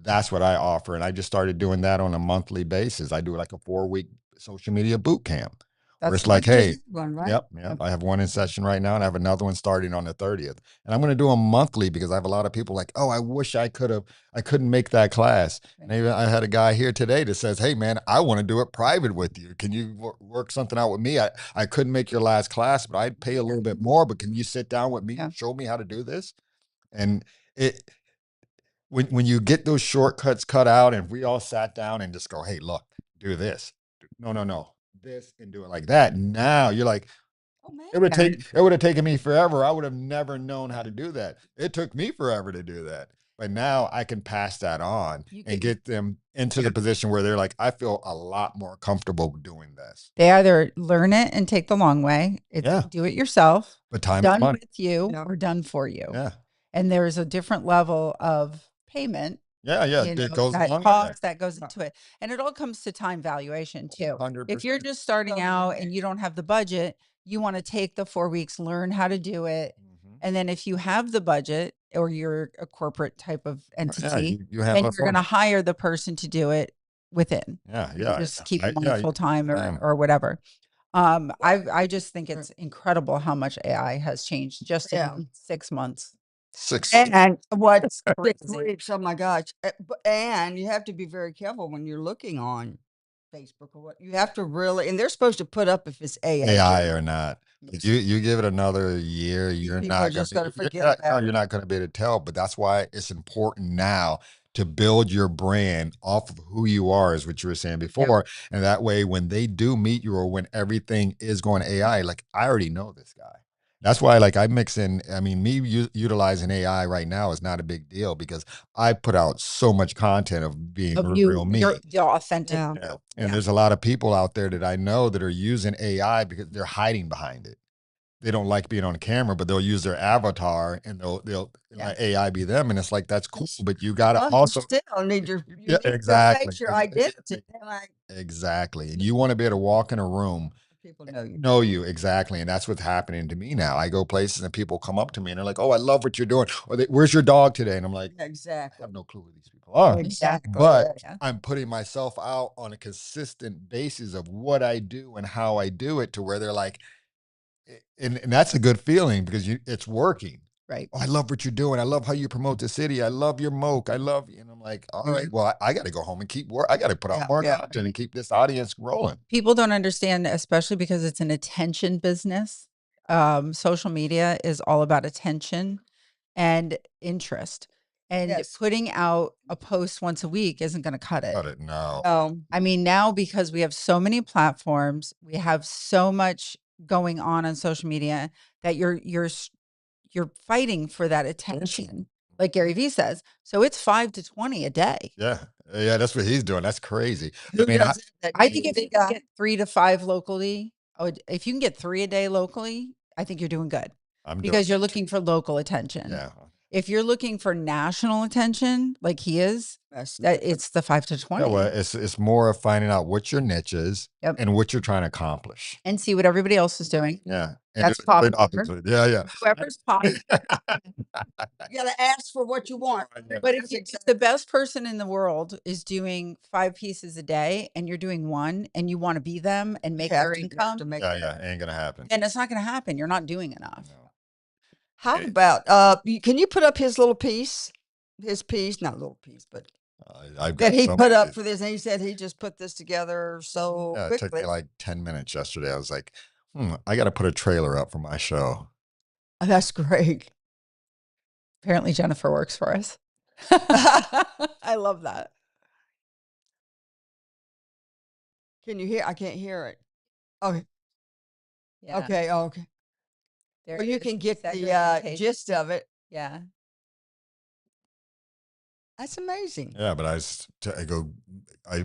That's what I offer. And I just started doing that on a monthly basis. I do like a 4-week social media boot camp where That's it's like, Just hey, had one, right? yep, I have one in session right now, and I have another one starting on the 30th. And I'm going to do them monthly because I have a lot of people like, oh, I wish I couldn't make that class. And even I had a guy here today that says, hey, man, I want to do it private with you. Can you work something out with me? I couldn't make your last class, but I'd pay a little bit more. But can you sit down with me and show me how to do this? And it when you get those shortcuts cut out, and we all sat down and just go, hey, look, do this. No, this, and do it like that. Now you're like, Oh man. it would have taken me forever. I would have never known how to do that. It took me forever to do that. But now I can pass that on and get them into the position where they're like, I feel a lot more comfortable doing this. They either learn it and take the long way. It's do it yourself, But time is done money. with you or done for you. Yeah. And there's a different level of payment. Yeah. You know, It goes that along cost that goes into it. And it all comes to time valuation too. 100%. If you're just starting out and you don't have the budget, you want to take the 4 weeks, learn how to do it. And then if you have the budget or you're a corporate type of entity, then you're going to hire the person to do it within. Just keep them on full time or whatever. I just think it's incredible how much AI has changed just in 6 months. And what's 6 weeks? Oh my gosh! And you have to be very careful when you're looking on Facebook or what. You have to really, and they're supposed to put up if it's AI or not. You give it another year, you're not just going to forget about it. You're not going to be able to tell. But that's why it's important now to build your brand off of who you are, is what you were saying before. And that way, when they do meet you, or when everything is going AI, like, I already know this guy. That's why, like, I mix in, I mean, me utilizing AI right now is not a big deal because I put out so much content of being real me. You're authentic. And there's a lot of people out there that I know that are using AI because they're hiding behind it. They don't like being on camera, but they'll use their avatar and they'll let AI be them. And it's like, that's cool, but you got to also still need your, exactly. your identity. Exactly. And you want to be able to walk in a room, people know you exactly. And that's what's happening to me now. I go places and people come up to me and they're like, oh, I love what you're doing. Or where's your dog today? And I'm like, exactly. I have no clue who these people are. Exactly. But I'm putting myself out on a consistent basis of what I do and how I do it, to where they're like, and that's a good feeling because it's working. Right. Oh, I love what you're doing. I love how you promote the city. I love your moke. I love you. And I'm like, all right, well, I got to go home and keep work. I got to put out more content and keep this audience rolling. People don't understand, especially because it's an attention business. Social media is all about attention and interest. And putting out a post once a week isn't going to cut it. No. I mean, now because we have so many platforms, we have so much going on social media, that you're fighting for that attention, like Gary Vee says. So it's 5 to 20 a day. Yeah, that's what he's doing. That's crazy. I mean, I think if you can get 3 to 5 locally, if you can get 3 a day locally, I think you're doing good, because you're looking for local attention. Yeah. If you're looking for national attention, like he is, it's the 5 to 20. Yeah, well, it's more of finding out what your niche is and what you're trying to accomplish, and see what everybody else is doing. Yeah, and that's popular. Yeah. Whoever's popular, you got to ask for what you want. But if the best person in the world is doing 5 pieces a day, and you're doing 1, and you want to be them and make their income, ain't gonna happen. And it's not going to happen. You're not doing enough. No. How about can you put up his little piece? His piece, not little piece, but that he put up for this, and he said he just put this together so quickly. It took me like 10 minutes yesterday. I was like, I got to put a trailer up for my show. Oh, that's great. Apparently Jennifer works for us. I love that. Can you hear? I can't hear it. Okay. Yeah. Okay. Oh, okay. Well, you can get the gist of it. Yeah. That's amazing. Yeah, but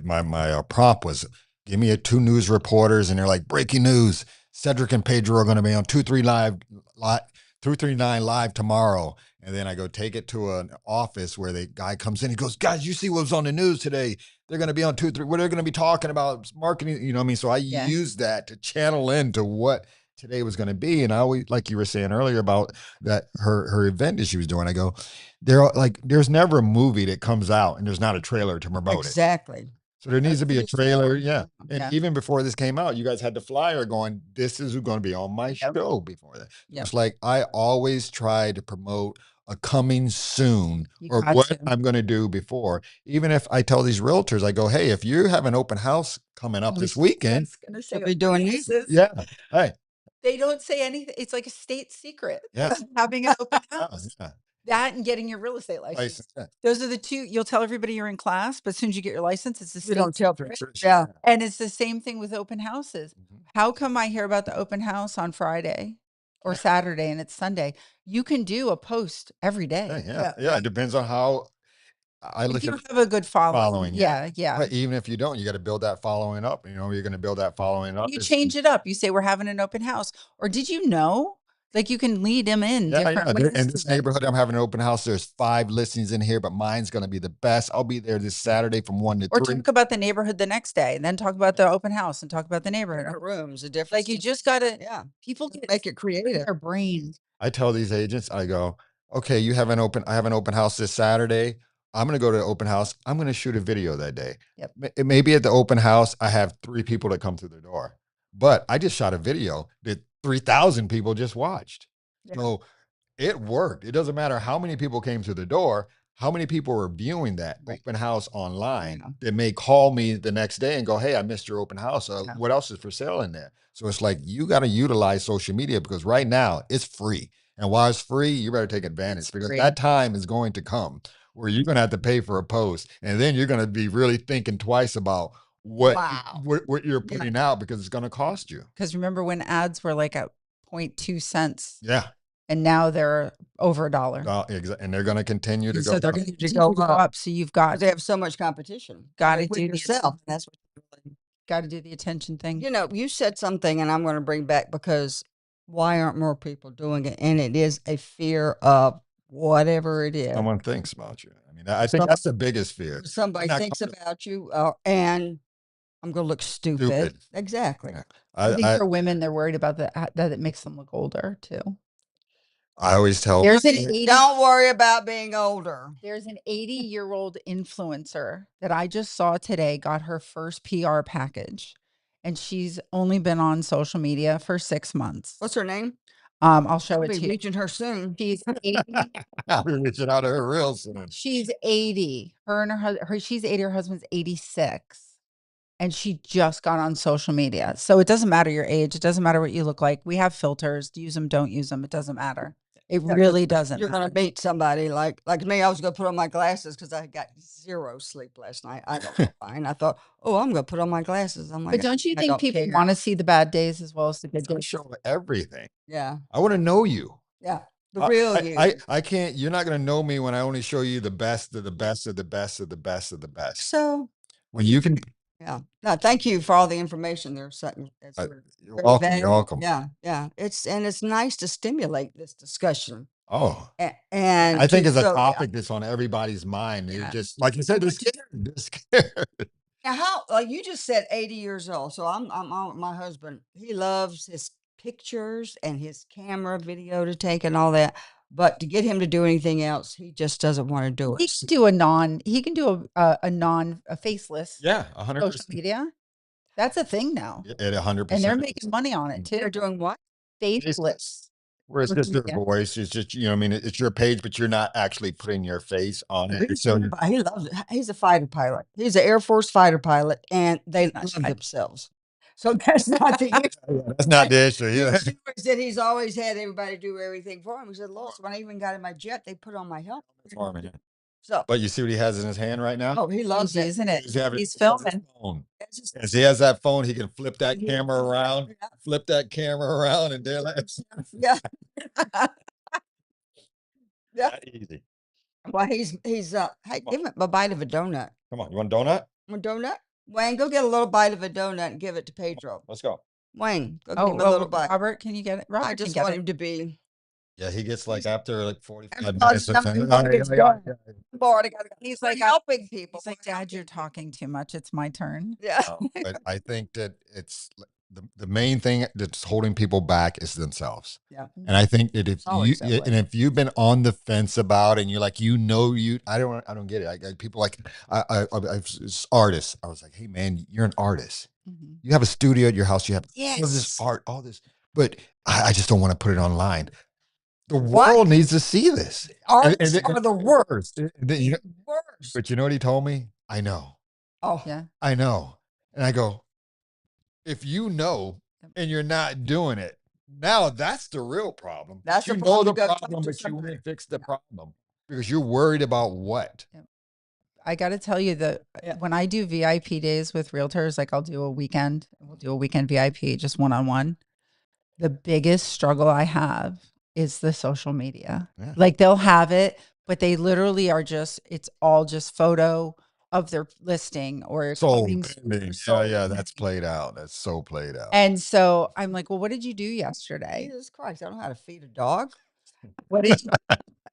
my prompt was, give me 2 news reporters, and they're like, breaking news: Cedric and Pedro are going to be on 239 live tomorrow. And then I go take it to an office where the guy comes in. He goes, guys, you see what was on the news today? They're going to be on 2-3. What they're going to be talking about marketing. You know what I mean? So I use that to channel into what today was going to be. And I always, like you were saying earlier about that, her event that she was doing, I go, there's never a movie that comes out and there's not a trailer to promote it. Exactly. So there needs to be a trailer. Yeah. And Yeah. even before this came out, you guys had the flyer going, this is going to be on my show before that. Yep. It's like I always try to promote a coming soon or what I'm going to do before. Even if I tell these realtors, I go, hey, if you have an open house coming up this weekend, Gonna say We're doing this. yeah. Hey, they don't say anything. It's like a state secret. Yeah. Having an open house. yeah. That and getting your real estate license. License, yeah. Those are the two. You'll tell everybody you're in class, but as soon as you get your license, it's the We state don't tell secret. people. Yeah. And it's the same thing with open houses. Mhm. How come I hear about the open house on Friday or Saturday and it's Sunday? You can do a post every day. Yeah. It depends on how I If look you at have a good following. following. Yeah. But even if you don't, you got to build that following up. You know, you're going to build that following up. You change it up. You say, we're having an open house. Or did you know? Like you can lead them in different ways. In this neighborhood, I'm having an open house. There's 5 listings in here, but mine's going to be the best. I'll be there this Saturday from 1 to 3. Or talk about the neighborhood the next day, and then talk about the open house and talk about the neighborhood. Different rooms, a different. Like you just got to, people Just get make it creative. their brain. I tell these agents, I go, okay, I have an open house this Saturday. I'm going to go to the open house. I'm going to shoot a video that day. Yep. It may be at the open house. I have 3 people that come through the door, but I just shot a video that 3,000 people just watched. Yeah. So it worked. It doesn't matter how many people came through the door, how many people were viewing that open house online. Yeah. They may call me the next day and go, hey, I missed your open house. Yeah. What else is for sale in there? So it's like, you got to utilize social media because right now it's free. And while it's free, you better take advantage because that time is going to come where you're going to have to pay for a post. And then you're going to be really thinking twice about what you're putting out because it's going to cost you. Because remember when ads were like at 0.2 cents? Yeah. And now they're over $1. And they're going to continue to go So they're up. going to go up. So you've got, They have so much competition. got to With do yourself. That's what you really. got to do the attention thing. You know, you said something, and I'm going to bring back because why aren't more people doing it? And it is a fear of whatever it is. Someone thinks about you. I mean, I think that's the biggest fear. Somebody thinks about you, and I'm going to look stupid. Exactly. Yeah. I think for women, they're worried about that it makes them look older too. I always tell there's don't worry about being older. There's an 80-year-old influencer that I just saw today, got her first PR package, and she's only been on social media for 6 months. What's her name? I'll show it to you. Reaching her soon. She's 80. I'll be reaching out to her real soon. She's 80. Her and her she's 80. Her husband's 86. And she just got on social media. So it doesn't matter your age. It doesn't matter what you look like. We have filters. Use them, don't use them. It doesn't matter. It really doesn't. You're going to meet somebody like me. I was going to put on my glasses because I got 0 sleep last night. I don't feel fine. I thought, I'm going to put on my glasses. I'm like, but don't you think people want to see the bad days as well as the good days? I show everything. Yeah. I want to know you. Yeah. The real you. I can't. You're not going to know me when I only show you the best of the best of the best of the best of the best. So when you can. Yeah. No, thank you for all the information there. You're welcome. You're welcome. Yeah. Yeah. It's nice to stimulate this discussion. Oh, and I think it's a topic that's on everybody's mind. It's just like you said, they're scared. Now, how you just said 80 years old. So I'm my husband. He loves his pictures and his camera video to take and all that. But to get him to do anything else, he just doesn't want to do it. He can do he can do a faceless. Yeah, 100%. Social media. That's a thing now. At 100%. And they're making money on it too. They're doing what? Faceless. Where it's just your voice. It's just, I mean, it's your page, but you're not actually putting your face on it. So he loves it. He's a fighter pilot. He's an Air Force fighter pilot, and they love themselves. So that's not the issue. That's not the issue. Yeah. That he's always had everybody do everything for him. He said, "Look, when I even got in my jet, they put on my helmet for me." So, but you see what he has in his hand right now? Oh, he loves it, isn't it? He's filming. As he has that phone, he can flip that camera around, and there. Yeah. Yeah. Not easy. Well, he's hey, give him a bite of a donut. Come on, you want a donut? A donut? Wayne, go get a little bite of a donut and give it to Pedro. Let's go. Wayne, go give him a little bite. Robert, can you get it? Robert, I just want him to be. Yeah, he gets like after like 45 minutes. He's like helping people. He's like, Dad, you're talking too much. It's my turn. Yeah. But I think that it's the main thing that's holding people back is themselves. Yeah. And I think that It's always that way. if you've been on the fence about it and you're like, I don't get it. People like, artists. I was like, hey man, you're an artist. Mhm. You have a studio at your house. You have all this Yes. art, all this, but I just don't want to put it online. The What? world needs to see this. Artists are the worst. Worst. But you know what he told me? I know. Oh, Yeah. I know. And I go, if you know and you're not doing it, now that's the real problem. That's you the know the problem. You gotta problem, talk to but you somebody. won't fix the problem because you're worried about what. I got to tell you that Yeah. when I do VIP days with realtors, like I'll do a weekend, we'll do a weekend VIP, just one-on-one. The biggest struggle I have is the social media. Yeah. Like they'll have it, but they literally are it's all just photo of their listing or Soul coming bending. soul. Yeah, that's played out. That's so played out. And so I'm like, well, what did you do yesterday? Jesus Christ, I don't know how to feed a dog. What did you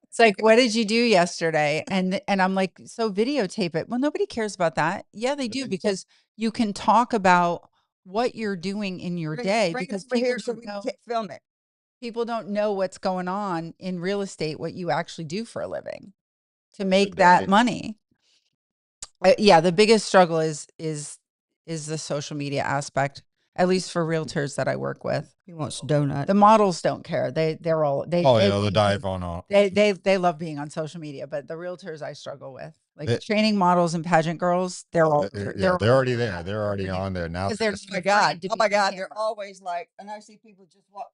It's like, what did you do yesterday? And I'm like, so videotape it. Well, nobody cares about that. Yeah, they do because you can talk about what you're doing in your day Bring it because over here people so don't we know, can film it. people don't know what's going on in real estate, what you actually do for a living to make that money. Yeah, the biggest struggle is the social media aspect, at least for realtors that I work with. He wants donut. The models don't care. They're all The dive on all. they love being on social media, but the realtors I struggle with, like training models and pageant girls, they're already there. They're already on there now. because they're Oh my God, they're always like, and I see people just walk.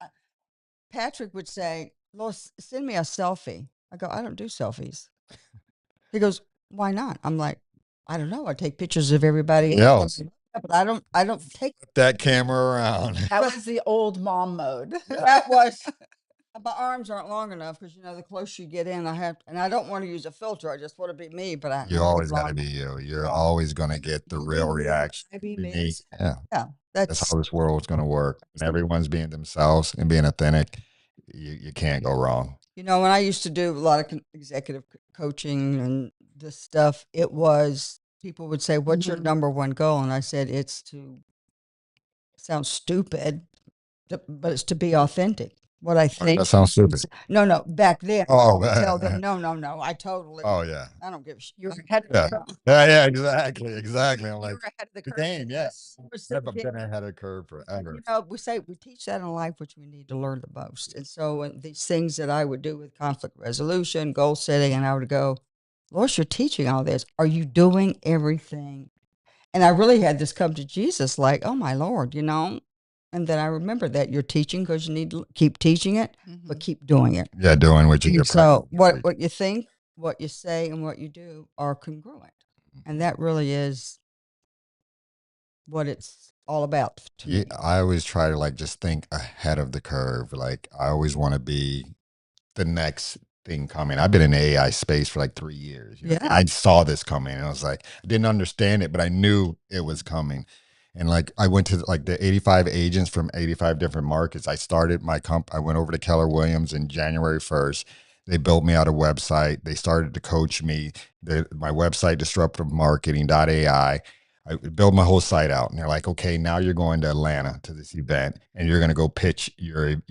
Patrick would say, "Lois, send me a selfie." I go, "I don't do selfies." He goes, "Why not?" I'm like, "I don't know. I take pictures of everybody else. but I don't take That camera around. That was the old mom mode. that was." My arms aren't long enough because the closer you get in, and I don't want to use a filter. I just want to be me. But You always got to be you. You're always going to get the real reaction. Yeah. Yeah, That's how this world's going to work. When everyone's being themselves and being authentic, you can't go wrong. When I used to do a lot of executive coaching and this stuff, it was people would say, "What's your number one goal?" And I said, "It's to sound stupid, but it's to be authentic. What I think." That sounds stupid. No. Back then, Oh, tell them, no. I totally. Oh yeah. I don't give a shit. You're ahead of Yeah. the curve. Yeah. Exactly. I'm like, You're ahead of the the curve. game. Yes. I've Reciprocate. been ahead of curve forever. We teach that in life, which we need to learn the most. And so these things that I would do with conflict resolution, goal setting, and I would go, "Lois, you're teaching all this. Are you doing everything?" And I really had this come to Jesus, like, "Oh my Lord, And then I remember that you're teaching because you need to keep teaching it, but keep doing it. Yeah, doing what you do. So what you think, what you say, and what you do are congruent, and that really is what it's all about to me. I always try to just think ahead of the curve. Like I always want to be the next thing coming. I've been in the AI space for 3 years. Yeah. I saw this coming and I was like, I didn't understand it, but I knew it was coming. And I went to the 85 agents from 85 different markets. I started my I went over to Keller Williams in January 1st. They built me out a website. They started to coach me. My website, disruptivemarketing.ai. I built my whole site out, and they're like, "Okay, now you're going to Atlanta to this event, and you're going to go pitch your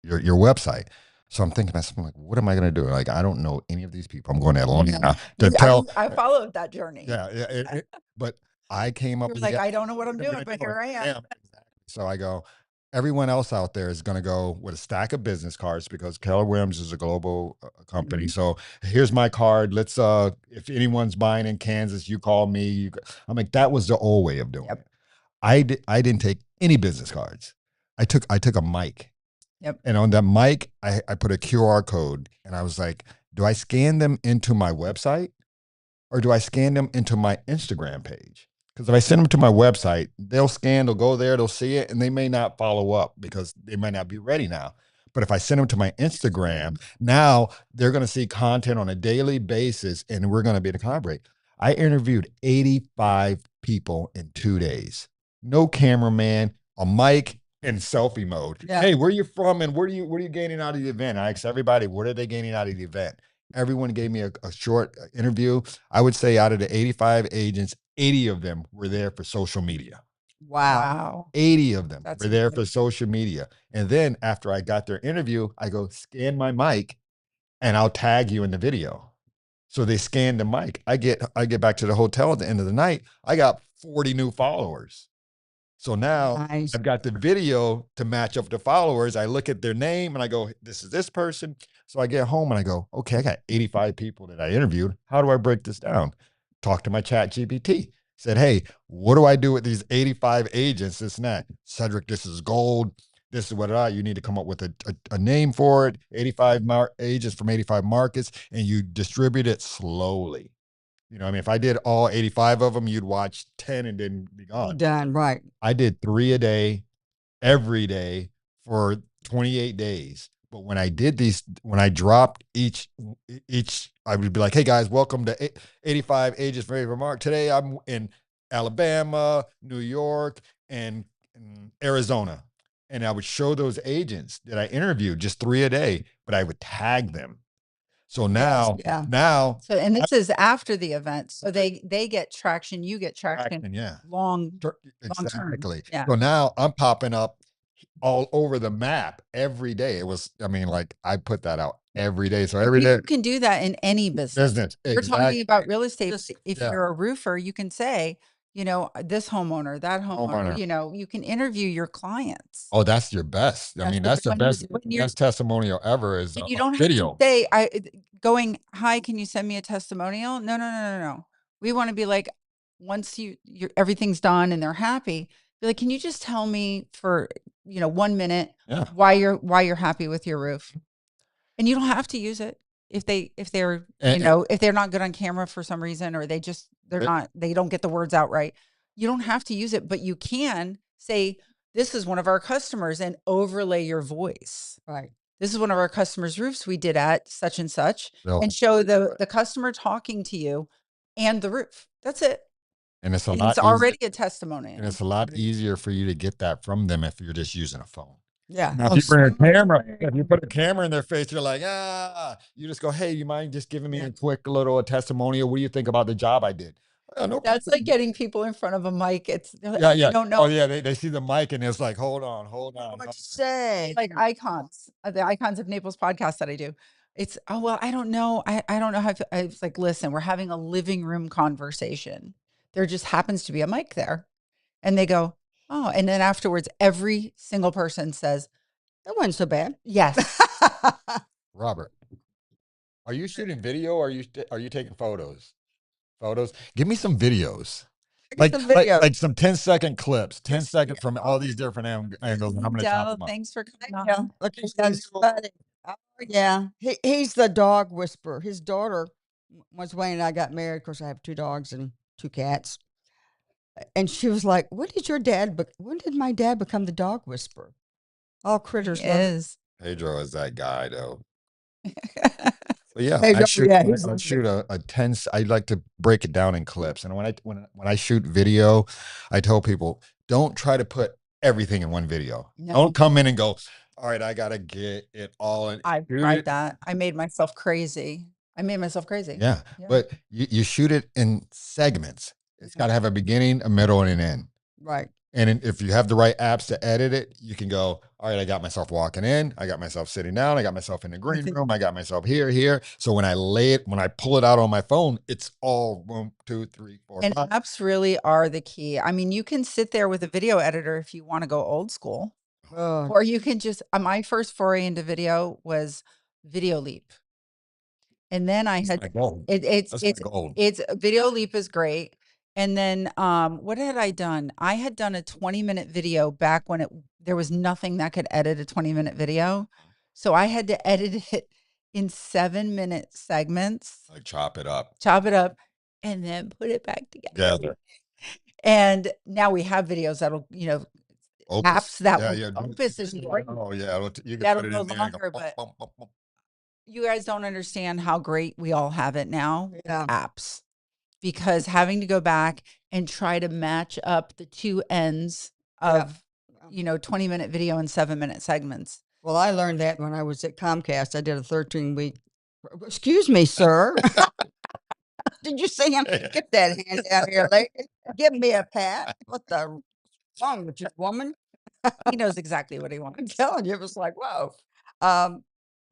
website." So I'm thinking to myself, what am I going to do? I don't know any of these people. I'm going to Atlanta to tell. I followed that journey. Yeah. But I came up You're with like, I don't know what I'm doing, but here I am. So I go, everyone else out there is going to go with a stack of business cards because Keller Williams is a global company. So here's my card. Let's, if anyone's buying in Kansas, you call me. I'm like, that was the old way of doing it. I didn't take any business cards. I took a mic. Yep. And on that mic, I put a QR code and I was like, do I scan them into my website or do I scan them into my Instagram page? Because if I send them to my website, they'll go there, they'll see it, and they may not follow up because they might not be ready now. But if I send them to my Instagram, now they're going to see content on a daily basis, and we're going to be able to collaborate. I interviewed 85 people in 2 days. No cameraman, a mic, and selfie mode. Yeah. Hey, where are you from, and what are you gaining out of the event? I asked everybody, what are they gaining out of the event? Everyone gave me a short interview. I would say out of the 85 agents, 80 of them were there for social media. Wow. Wow. 80 of them That's were there for amazing. social media. And then after I got their interview, I go scan my mic and I'll tag you in the video. So they scanned the mic. I get back to the hotel at the end of the night. I got 40 new followers. So now Nice. I've got the video to match up the followers. I look at their name and I go, this is this person. So I get home and I go, okay, I got 85 people that I interviewed. How do I break this down? Talk to my chat GPT. Said, hey, what do I do with these 85 agents? This and that. Cedric, this is gold. This is what you need to come up with a name for it. 85 agents from 85 markets, and you distribute it slowly. You know, I mean, if I did all 85 of them, you'd watch 10 and then be gone. Done. Right. I did 3 a day, every day for 28 days. But when I did these, when I dropped each, I would be like, hey guys, welcome to 85 Agents for Every Mark. Today I'm in Alabama, New York, and Arizona. And I would show those agents that I interviewed just 3 a day, but I would tag them. So now, Yeah. So, and this is after the event. So they get traction, you get traction. yeah, Long term. exactly. Yeah. So now I'm popping up all over the map every day. It was, I mean, like I put that out every day. So every day You can do that in any business. We're talking about real estate. If you're a roofer, you can say, you know, this homeowner, that homeowner, you know, you can interview your clients. Oh, that's your best. I mean, that's the best testimonial ever is you don't video. have to say, going, hi, can you send me a testimonial? No. We want to be like, once everything's done and they're happy, be like, can you just tell me for, 1 minute why you're happy with your roof? And you don't have to use it if they're if they're not good on camera for some reason, or they don't get the words out right. You don't have to use it, but you can say, this is one of our customers, and overlay your voice. Right. This is one of our customers' roofs we did at such and such, and show the customer talking to you and the roof. That's it. And it's it's already a testimony. And it's a lot easier for you to get that from them if you're just using a phone. Yeah. Now, if you bring a camera, if you put a camera in their face, you're like, you just go, hey, you mind just giving me a quick little testimonial? What do you think about the job I did? No, that's like getting people in front of a mic. They don't know. Oh yeah, they see the mic and it's like, hold on. What to say? Like icons, the Icons of Naples podcast that I do. It's, oh, well, I don't know. I don't know how it's like, listen, we're having a living room conversation. There just happens to be a mic there. And they go, oh, and then afterwards, every single person says, that wasn't so bad. Yes. Robert, are you shooting video or are you taking photos? Give me some videos. Like some 10-second clips, 10 seconds from all these different angles. I'm going to chop them up. Thanks for coming on. Look, that's funny. Oh, yeah. He's the dog whisperer. His daughter, once Wayne and I got married, of course, I have 2 dogs and 2 cats. And she was like, when did my dad become the dog whisperer? All critters. Pedro is that guy, though. But yeah, Pedro, I shoot a 10. I like to break it down in clips. And when I shoot video, I tell people, don't try to put everything in one video. No. Don't come in and go, all right, I got to get it all in. I've tried that. I made myself crazy. Yeah. But you shoot it in segments. It's got to have a beginning, a middle, and an end. Right. And if you have the right apps to edit it, you can go, all right, I got myself walking in. I got myself sitting down. I got myself in the green room. I got myself here. So when I pull it out on my phone, it's all 1, 2, 3, 4, 5. And apps really are the key. I mean, you can sit there with a video editor if you want to go old school. Or you can just, my first foray into video was Video Leap. And then I had, it's Video Leap is great. And then, what had I done? I had done a 20-minute video back when there was nothing that could edit a 20-minute video. So I had to edit it in 7-minute segments. Like chop it up, and then put it back together. And now we have videos that'll, apps that Opus is great. Oh yeah, you can that'll put it go in there longer, but you guys don't understand how great we all have it now. Yeah. Apps. Because having to go back and try to match up the 2 ends of, 20-minute video and 7-minute segments. Well, I learned that when I was at Comcast. I did a 13-week. Excuse me, sir. Did you see him? Get that hand down here, lady. Give me a pat. What the? wrong with you, woman? He knows exactly what he I'm wants. telling you, it was like, whoa.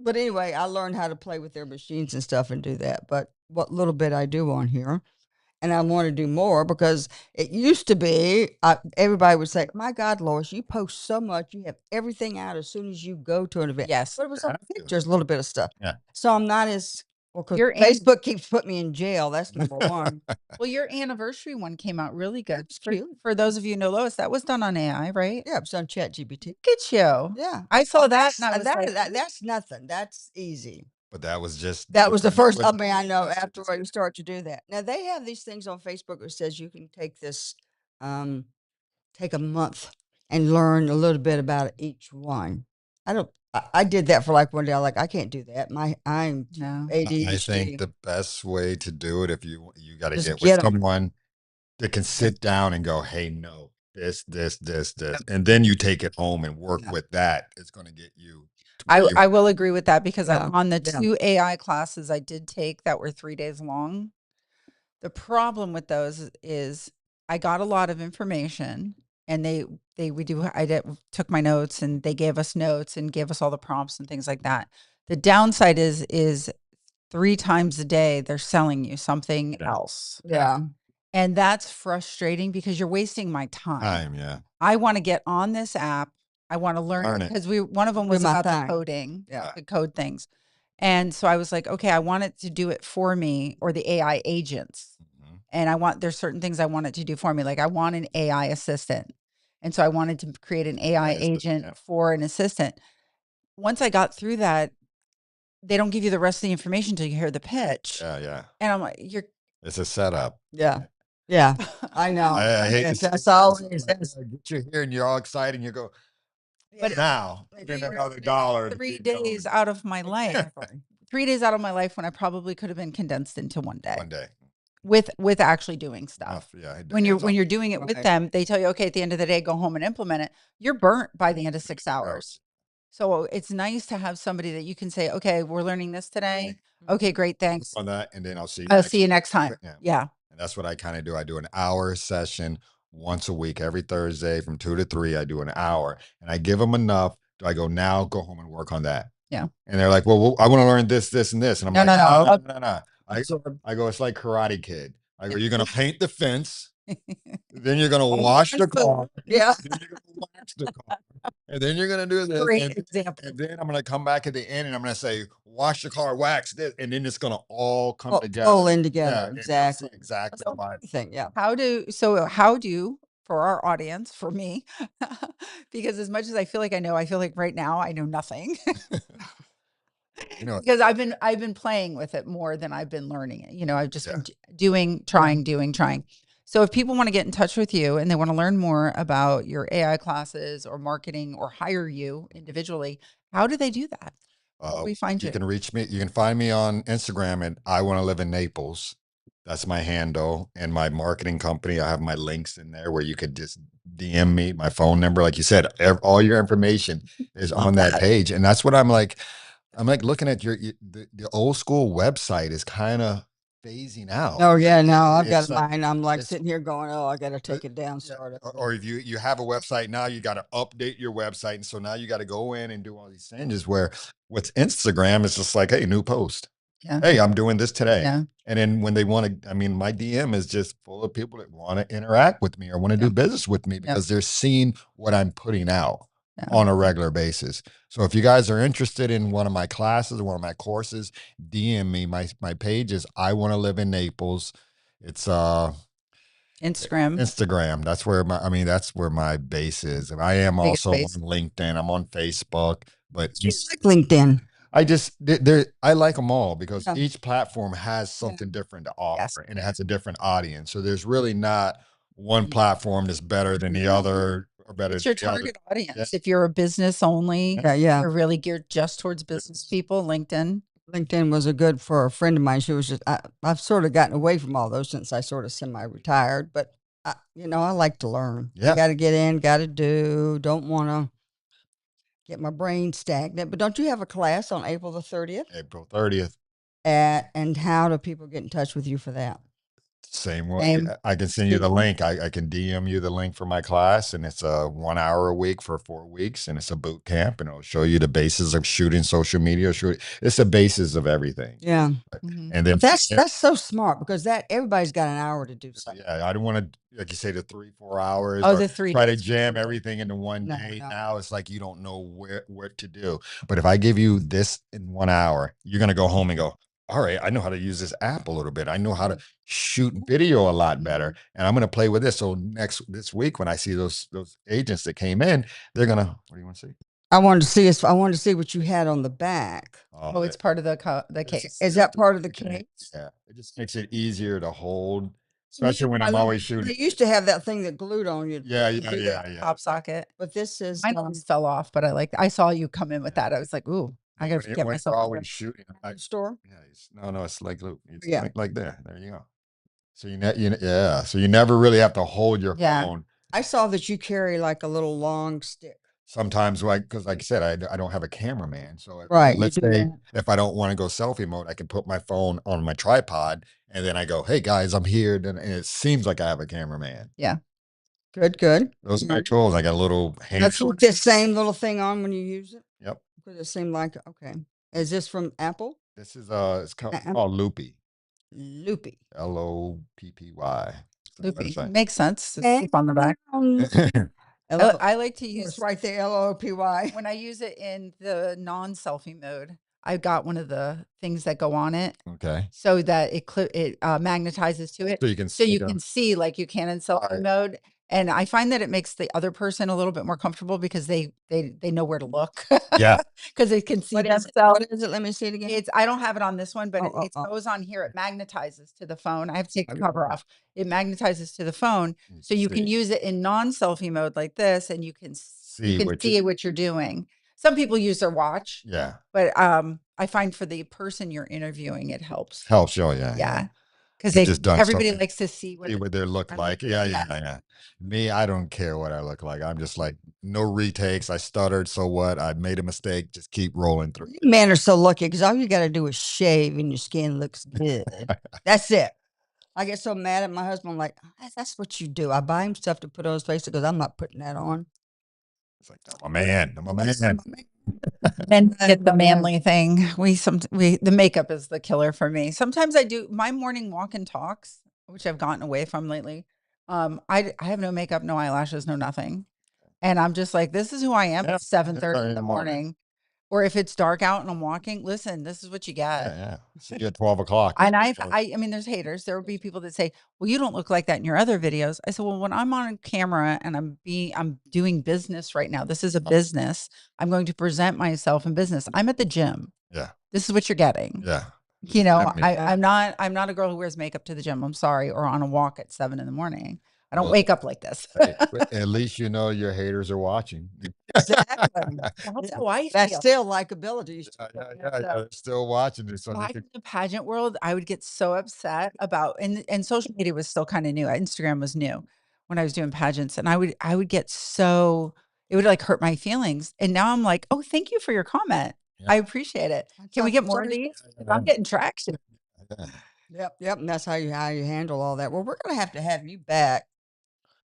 But anyway, I learned how to play with their machines and stuff and do that. But what little bit I do on here, and I want to do more because it used to be everybody would say, "My God, Lois, you post so much. You have everything out as soon as you go to an event." Yes. But it was all Have to. pictures, a little bit of stuff. Yeah. So I'm not as well because Your Facebook keeps putting me in jail. That's number one. Well, your anniversary one came out really good. It's cute. For those of you who know Lois, that was done on AI, right? Yeah, it's on ChatGPT. Look at you. Yeah, I saw that and I was that, like, that's nothing. That's easy. But that was just That was the first. I was- mean, I know after you start to do that. Now they have these things on Facebook that says you can take this, take a month and learn a little bit about each one. I don't. I did that for like one day. I like I can't do that. I'm no. ADHD. I think the best way to do it, if you got to Just get get with 'em. someone that can sit down and go, "Hey, no, this, and then you take it home and work Yeah. with that. It's going to get you. To where you I will agree with that because Yeah. on the Yeah. 2 AI classes I did take that were 3 days long, the problem with those is I got a lot of information and took my notes and they gave us notes and gave us all the prompts and things like that. The downside is 3 times a day they're selling you something Yeah. else. Yeah. And that's frustrating because you're wasting my time, yeah. I want to get on this app. I want to learn Learn it. because one of them Do was my about the thing. coding, Yeah. the code things. And so I was like, okay, I want it to do it for me or the AI agents. Mhm. And there's certain things I want it to do for me. Like I want an AI assistant. And so I wanted to create an AI agent Yeah. for an assistant. Once I got through that, they don't give you the rest of the information until you hear the pitch. Yeah. And I'm like, It's a setup. Yeah. Yeah. I know. I hate to say That's it, always. it's like, get you here and you're all excited and you go, But now, then another dollar. to 3 keep going. days out of my life. Exactly. 3 days out of my life when I probably could have been condensed into one day One day. with actually doing stuff. Enough, yeah. When you're doing it with Right. them, they tell you, okay, at the end of the day, go home and implement it. You're burnt by the end of 6 hours. So it's nice to have somebody that you can say, okay, we're learning this today. Okay, great, thanks. on that, and then I'll see you. I'll see you next time. Yeah. Yeah. And that's what I kind of do. I do an hour session once a week, every Thursday from 2 to 3. I do an hour, and I give them enough. Do I go now? Go home and work on that. Yeah. And they're like, "Well, I want to learn this, this, and this." And I'm No, like, no, no. no. I go, it's like Karate Kid. I go, you're gonna paint the fence, then you're gonna wash the car, Yeah. then you're gonna wax the car, and then you're gonna do this. Great example. And then I'm gonna come back at the end and I'm gonna say, wash the car, wax this, and then it's gonna all come together. All in together. Yeah, Exactly. exactly. So everything. Yeah. How do for our audience, for me, because as much as I feel like I know, I feel like right now I know nothing. Because I've been playing with it more than I've been learning it. I've just been doing, trying. So if people want to get in touch with you and they want to learn more about your AI classes or marketing or hire you individually, how do they do that? How do we find you? You can reach me. You can find me on Instagram at I Want to Live in Naples. That's my handle, and my marketing company. I have my links in there where you could just DM me, my phone number. Like you said, all your information is on that page, and that's what I'm like. I'm like looking at the old school website is kind of phasing out. Oh yeah, no, I've got It's like- mine. I'm like it's- sitting here going, "Oh, I got to take it down." Start it. or if you have a website now, you got to update your website, and so now you got to go in and do all these changes. Where with Instagram, it's just like, hey, new post. Yeah. Hey, I'm doing this today. Yeah. And then when they want to, I mean, my DM is just full of people that want to interact with me or want to do business with me because they're seeing what I'm putting out on a regular basis. So if you guys are interested in one of my classes, one of my courses, DM me. My page is I Want to Live in Naples. It's Instagram. That's where my base is. And I am Biggest also base. on LinkedIn. I'm on Facebook, but You like LinkedIn? I like them all because Yeah. each platform has something different to offer Yes. and it has a different audience. So there's really not one platform that's better than the other or better It's your than the other. target audience. Yeah. If you're a business only, Yeah. you're really geared just towards business people. LinkedIn. LinkedIn was a good for a friend of mine. She was just, I've sort of gotten away from all those since I sort of semi-retired, but I like to learn. Yeah. Got to get in, got to do, don't want to get my brain stagnant. But don't you have a class on April the 30th? April 30th. And how do people get in touch with you for that? Same way. Same. I can send you the link. I can DM you the link for my class, and it's a 1 hour a week for 4 weeks, and it's a boot camp, and it'll show you the basis of shooting social media. It's the basis of everything. Yeah. And then But that's so smart because everybody's got an hour to do something. yeah, I don't want to, like you say, the 3-4 hours. Oh, or the 3 try to days. jam everything into one No, day. no. Now it's like you don't know what to do. But if I give you this in 1 hour, you're gonna go home and go, all right, I know how to use this app a little bit. I know how to shoot video a lot better, and I'm gonna play with this. So this week when I see those agents that came in, they're gonna. What do you want to see? I wanted to see what you had on the back. Oh, it's part of the case. Is that part of the case? Yeah, it just makes it easier to hold, especially when I'm always shooting. They used to have that thing that glued on you. Yeah. Pop socket. But this is Mine always fell off, but I saw you come in with that. I was like, ooh, I got to get when myself you're a always shooting. store. Yeah, no, it's like it's Yeah. like there. There you go. So so you never really have to hold your phone. I saw that you carry like a little long stick. Sometimes, because like I said, I don't have a cameraman. So Right. let's say if I don't want to go selfie mode, I can put my phone on my tripod, and then I go, "Hey guys, I'm here," and it seems like I have a cameraman. Yeah. Good. Those are my tools. I got a little hand. That's put this same little thing on when you use it. Yep. Because it seemed like okay. Is this from Apple? This is it's called Loopy. Loopy. Loppy. Loopy. Makes sense. It's keep on the back. I like to use it's right there, LOPY. When I use it in the non-selfie mode, I got one of the things that go on it. Okay. So that it magnetizes to it. So you can see like you can in selfie mode. And I find that it makes the other person a little bit more comfortable because they know where to look. Yeah. Because they can see themselves. What is it? Let me see it again. I don't have it on this one, but it goes on here. It magnetizes to the phone. I have to take the cover off. It magnetizes to the phone. So you can use it in non-selfie mode like this, and you can see what you're doing. Some people use their watch. Yeah. But I find for the person you're interviewing, it helps. Oh, yeah. Yeah. Because everybody likes to see what they look like. Yeah. Me, I don't care what I look like. I'm just like, no retakes. I stuttered. So what? I made a mistake. Just keep rolling through. You men are so lucky because all you got to do is shave and your skin looks good. That's it. I get so mad at my husband. I'm like, that's what you do. I buy him stuff to put on his face because I'm not putting that on. It's like, I'm a man. Men get the manly thing. The makeup is the killer for me. Sometimes I do my morning walk and talks, which I've gotten away from lately. I have no makeup, no eyelashes, no nothing. And I'm just like, this is who I am at 7:30 in the morning. Or if it's dark out and I'm walking, listen, this is what you get. Yeah. See you at 12 o'clock. And I mean, there's haters. There will be people that say, well, you don't look like that in your other videos. I said, well, when I'm on camera and I'm doing business right now, this is a business. I'm going to present myself in business. I'm at the gym. Yeah. This is what you're getting. Yeah. You know, I'm not a girl who wears makeup to the gym. I'm sorry. Or on a walk at 7 a.m. I don't wake up like this. Hey, at least you know your haters are watching. Exactly. That's how I feel. That's still likability. Yeah, they're still watching it. So Back in the pageant world, I would get so upset about, and social media was still kind of new. Instagram was new when I was doing pageants, and I would get so, it would like hurt my feelings. And now I'm like, oh, thank you for your comment. I appreciate it. Can we get more of these? I'm getting traction. Yep. And that's how you handle all that. Well, we're gonna have to have you back.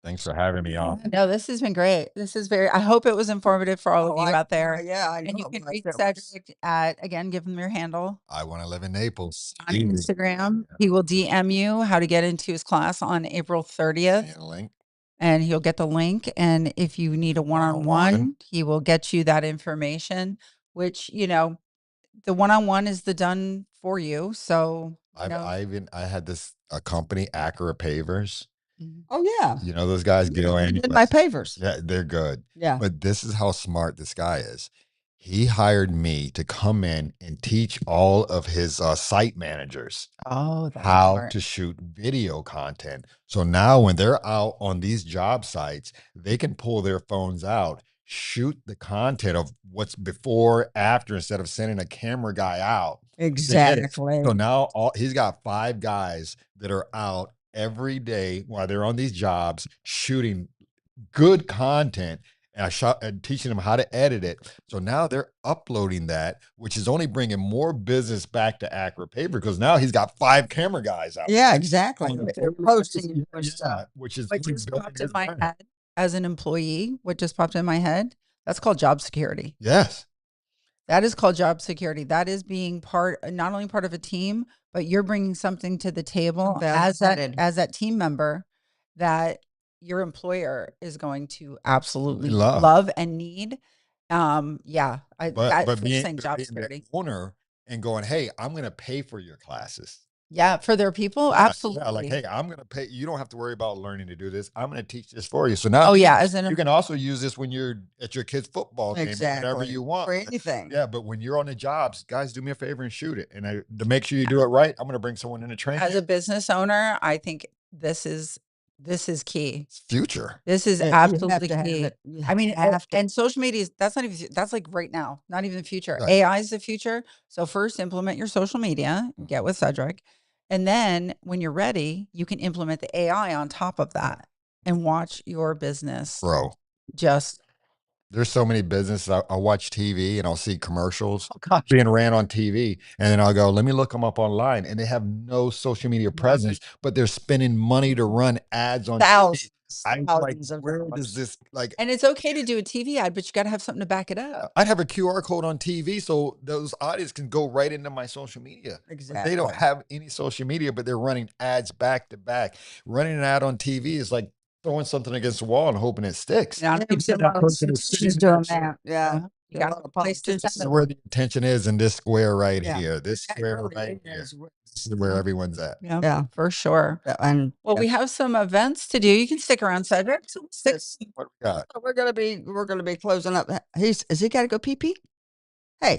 Thanks for having me on. No, this has been great. I hope it was informative for all of you out there. Yeah, I know. And you can reach Cedric again, give him your handle. I want to live in Naples. On Instagram. He will DM you how to get into his class on April 30th. Link. And he'll get the link. And if you need a one-on-one, he will get you that information, which, the one-on-one is the done for you. So I had a company, Acura Pavers. Oh yeah. You know those guys get my pavers. Yeah, they're good. Yeah. But this is how smart this guy is. He hired me to come in and teach all of his site managers how to shoot video content. So now when they're out on these job sites, they can pull their phones out, shoot the content of what's before, after, instead of sending a camera guy out. Exactly. So now he's got 5 guys that are out every day while they're on these jobs shooting good content. and and teaching them how to edit it. So now they're uploading that, which is only bringing more business back to Accurate Paper because now he's got 5 camera guys out. Yeah, exactly. On They're posting and doing stuff. which is What only just building popped in his my brand. head as an employee, what just popped in my head, that's called job security. Yes. That is called job security. That is being not only part of a team, but you're bringing something to the table as that team member that your employer is going to absolutely love and need. Yeah, but being job the security owner and going, hey, I'm going to pay for your classes. Yeah, for their people, absolutely. Yeah, like, hey, I'm going to pay. You don't have to worry about learning to do this. I'm going to teach this for you. So now, you can also use this when you're at your kid's football game, whatever you want, for anything. Yeah, but when you're on the jobs, guys, do me a favor and shoot it. And to make sure you do it right, I'm going to bring someone in to train. As a business owner, I think this is key. It's future. This is absolutely key. I mean, and social media that's like right now, not even the future. Right. AI is the future. So first implement your social media, get with Cedric. And then when you're ready, you can implement the AI on top of that and watch your business grow. There's so many businesses. I'll watch TV and I'll see commercials being ran on TV. And then I'll go, let me look them up online. And they have no social media presence, but they're spending money to run ads on thousands. Thousands of where does this and it's okay to do a TV ad, but you got to have something to back it up. I'd have a QR code on TV so those audience can go right into my social media. Exactly. They don't have any social media, but they're running ads back to back. Running an ad on TV is like throwing something against the wall and hoping it sticks. Yeah, she's doing that. Yeah. You got a place to this is where the attention is in this square right here. This square right here. This is where everyone's at. Yeah, for sure. And we have some events to do. You can stick around, Cedric. What we got? We're gonna be closing up. Has he got to go pee pee? Hey,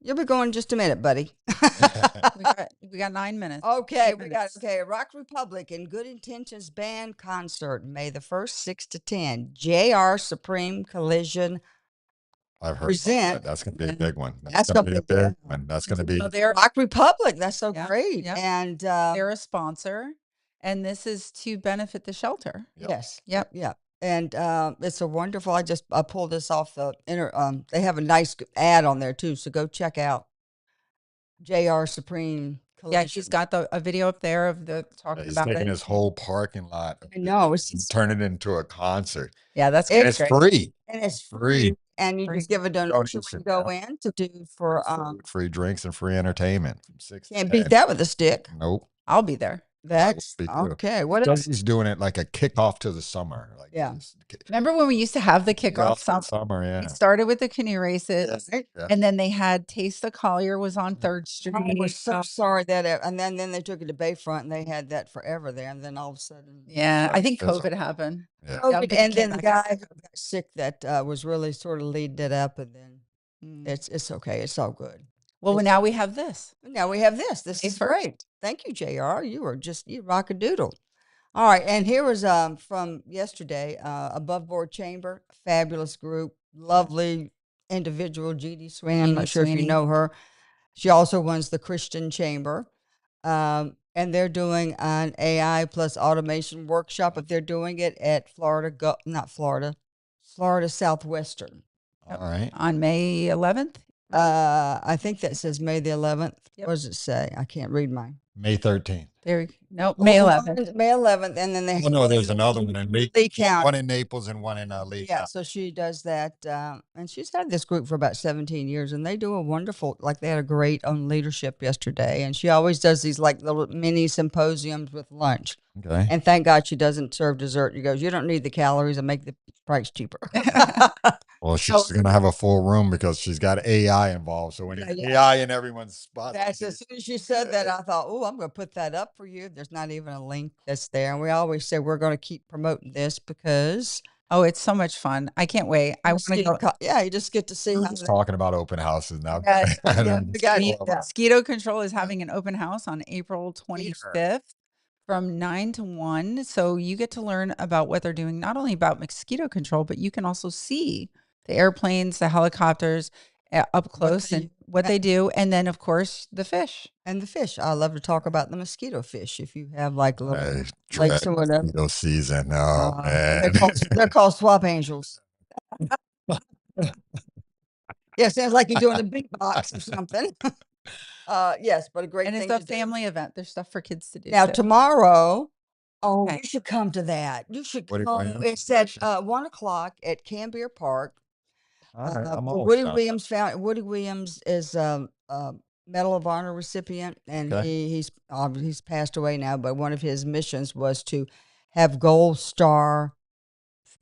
you'll be going in just a minute, buddy. we got 9 minutes. Okay, Rock Republic and Good Intentions Band concert, May the 1st, 6 to 10. JR Supreme Collision. I've heard that. That's going to be a big one. That's going to be a big one. That's going to be Rock Republic. That's so great. Yep. And they're a sponsor, and this is to benefit the shelter. Yes. Yep. And it's a wonderful. I pulled this off the they have a nice ad on there too, so go check out JR Supreme Collision. Yeah, she's got a video up there of the talking about taking it. his whole parking lot. I know, it's turn it into a concert. Yeah, that's great. It's free. And it's free. And you just give a donation when you go in to do for free drinks and free entertainment from 6 to 10. Can't beat that with a stick. Nope. I'll be there. That's okay. What else? He's doing it like a kickoff to the summer. Remember when we used to have the kickoff summer? Yeah. It started with the canoe races, and then they had Taste the Collier was on 3rd Street. I was so sorry that, and then they took it to Bayfront, and they had that forever there, and then all of a sudden, I think COVID happened. Yeah. COVID, and then the guy who got sick that was really sort of leading it up, and then it's okay, it's all good. Well, now we have this. Now we have this. This is great. Thank you, JR. You rock a doodle. All right. And here was from yesterday, Above Board Chamber, fabulous group, lovely individual, G.D. Sweeney. I'm not sure if you know her. She also runs the Christian Chamber. And they're doing an AI plus automation workshop, but they're doing it at Florida Southwestern. All right. On May 11th? I think that says May the 11th. Yep. What does it say? I can't read mine. May 13th. May 11th. May 11th, and then they. Oh no, there's another one in Lee County. One in Naples and one in Lee. Yeah, so she does that, and she's had this group for about 17 years, and they do a wonderful. Like they had a great on leadership yesterday, and she always does these like little mini symposiums with lunch. Okay. And thank God she doesn't serve dessert. She goes, you don't need the calories and make the price cheaper. Well, she's going to have a full room because she's got AI involved. So when it's AI in everyone's spot. That's as soon as she said that, I thought, oh, I'm going to put that up for you. There's not even a link that's there. And we always say we're going to keep promoting this because. Oh, it's so much fun. I can't wait. I want to go. Yeah, you just get to see. Who's talking about open houses now? Mosquito Control is having an open house on April 25th. From 9 to 1. So you get to learn about what they're doing, not only about mosquito control, but you can also see the airplanes, the helicopters up close and what they do. And then, of course, the fish. And the fish. I love to talk about the mosquito fish. If you have like little lakes or whatever. Mosquito season. Oh, man. They're called swamp angels. Yeah, sounds like you're doing the big box or something. Yes, but a great And it's thing a to do. family event. There's stuff for kids to do Now too. tomorrow, oh, Okay. you should come to that. You should Woody come. Williams? It's at 1 o'clock at Canbier Park. All right, I'm The all Woody set. Williams found Woody Williams is a Medal of Honor recipient, and Okay. he's passed away now. But one of his missions was to have Gold Star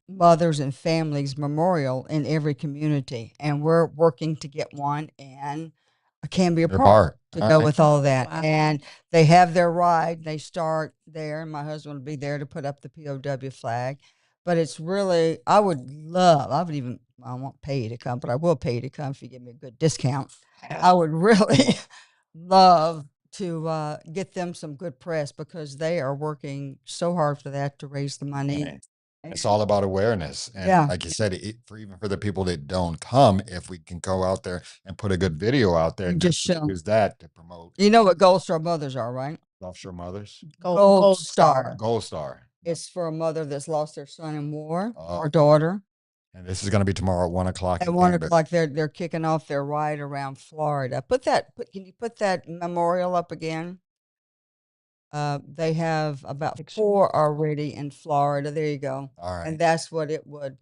mothers and families memorial in every community, and we're working to get one in Canbier Your Park part. to All go right. with all that. Wow. And they have their ride. They start there, and my husband will be there to put up the POW flag. But it's really, I would even, I won't pay you to come, but I will pay you to come if you give me a good discount. I would really love to get them some good press because they are working so hard for that to raise the money. Right. It's all about awareness. And Yeah. like you said, even for the people that don't come, if we can go out there and put a good video out there You and just show. use that to promote You know what Gold Star mothers are, right? offshore mothers. Gold Star. Gold Star. It's for a mother that's lost their son in war Oh. or daughter. And this is going to be tomorrow at 1 o'clock. At 1 o'clock, they're kicking off their ride around Florida. Can you put that memorial up again? They have about Picture. 4 already in Florida. There you go. All right. And that's what it would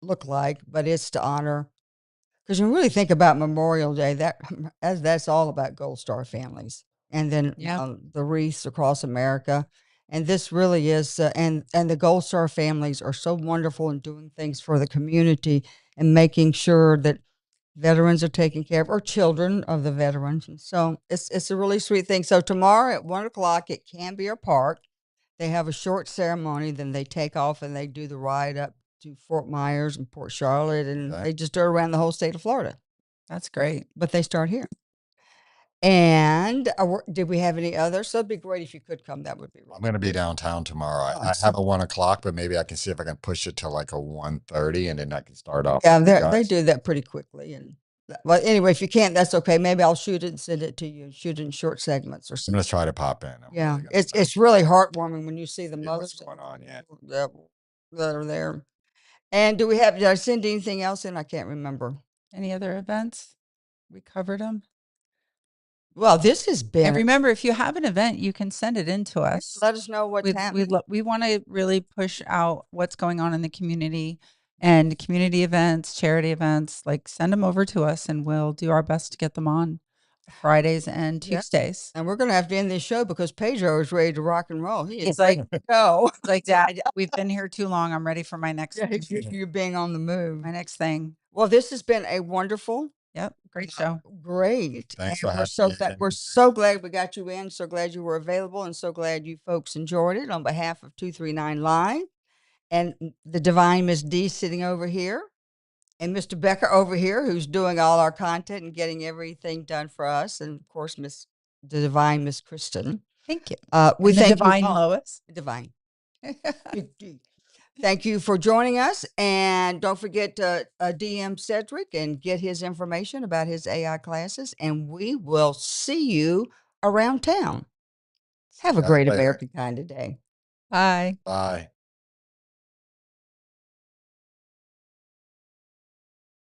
look like. But it's to honor, because you really think about Memorial Day, that's all about Gold Star families, and then Yeah. the wreaths across America. And this really is, and the Gold Star families are so wonderful in doing things for the community and making sure that veterans are taken care of, or children of the veterans. And so it's a really sweet thing. So tomorrow at 1 o'clock at Canbier Park, they have a short ceremony. Then they take off and they do the ride up to Fort Myers and Port Charlotte, and Okay. they just do it around the whole state of Florida. That's great. But they start here. And did we have any others? So it'd be great if you could come. That would be really I'm going to be downtown tomorrow. I Awesome. have a 1 o'clock, but maybe I can see if I can push it to like a 1:30, and then I can start off. Yeah, with you they guys. do that pretty quickly. And well, anyway, if you can't, that's okay. Maybe I'll shoot it and send it to you. Shoot it in short segments or I'm something. going to try to pop in. I'm Yeah, really gonna try. it's really heartwarming when you see the See mothers what's going on. Yeah. that are there. And did I send anything else in? I can't remember. Any other events? We covered them. Well, this has been. And remember, if you have an event, you can send it in to us. Let us know what's happening. We want to really push out what's going on in the community, and community events, charity events. Like, send them over to us, and we'll do our best to get them on Fridays and Yeah. Tuesdays. And we're going to have to end this show because Pedro is ready to rock and roll. He is He's like, ready to go. It's like, Dad, we've been here too long. I'm ready for my next You're being on the move. my next thing. Well, this has been a wonderful, Yep, great show. great. Thanks And for having me. we're so glad we got you in. So glad you were available, and so glad you folks enjoyed it. On behalf of 239 Live and the divine Miss D sitting over here, and Mr. Becker over here, who's doing all our content and getting everything done for us, and of course, the divine Miss Kristen. Thank you. We And the thank divine you all. Lois. Divine. Thank you for joining us. And don't forget to DM Cedric and get his information about his AI classes. And we will see you around town. Have a See you great later. American kind of day. Bye. Bye.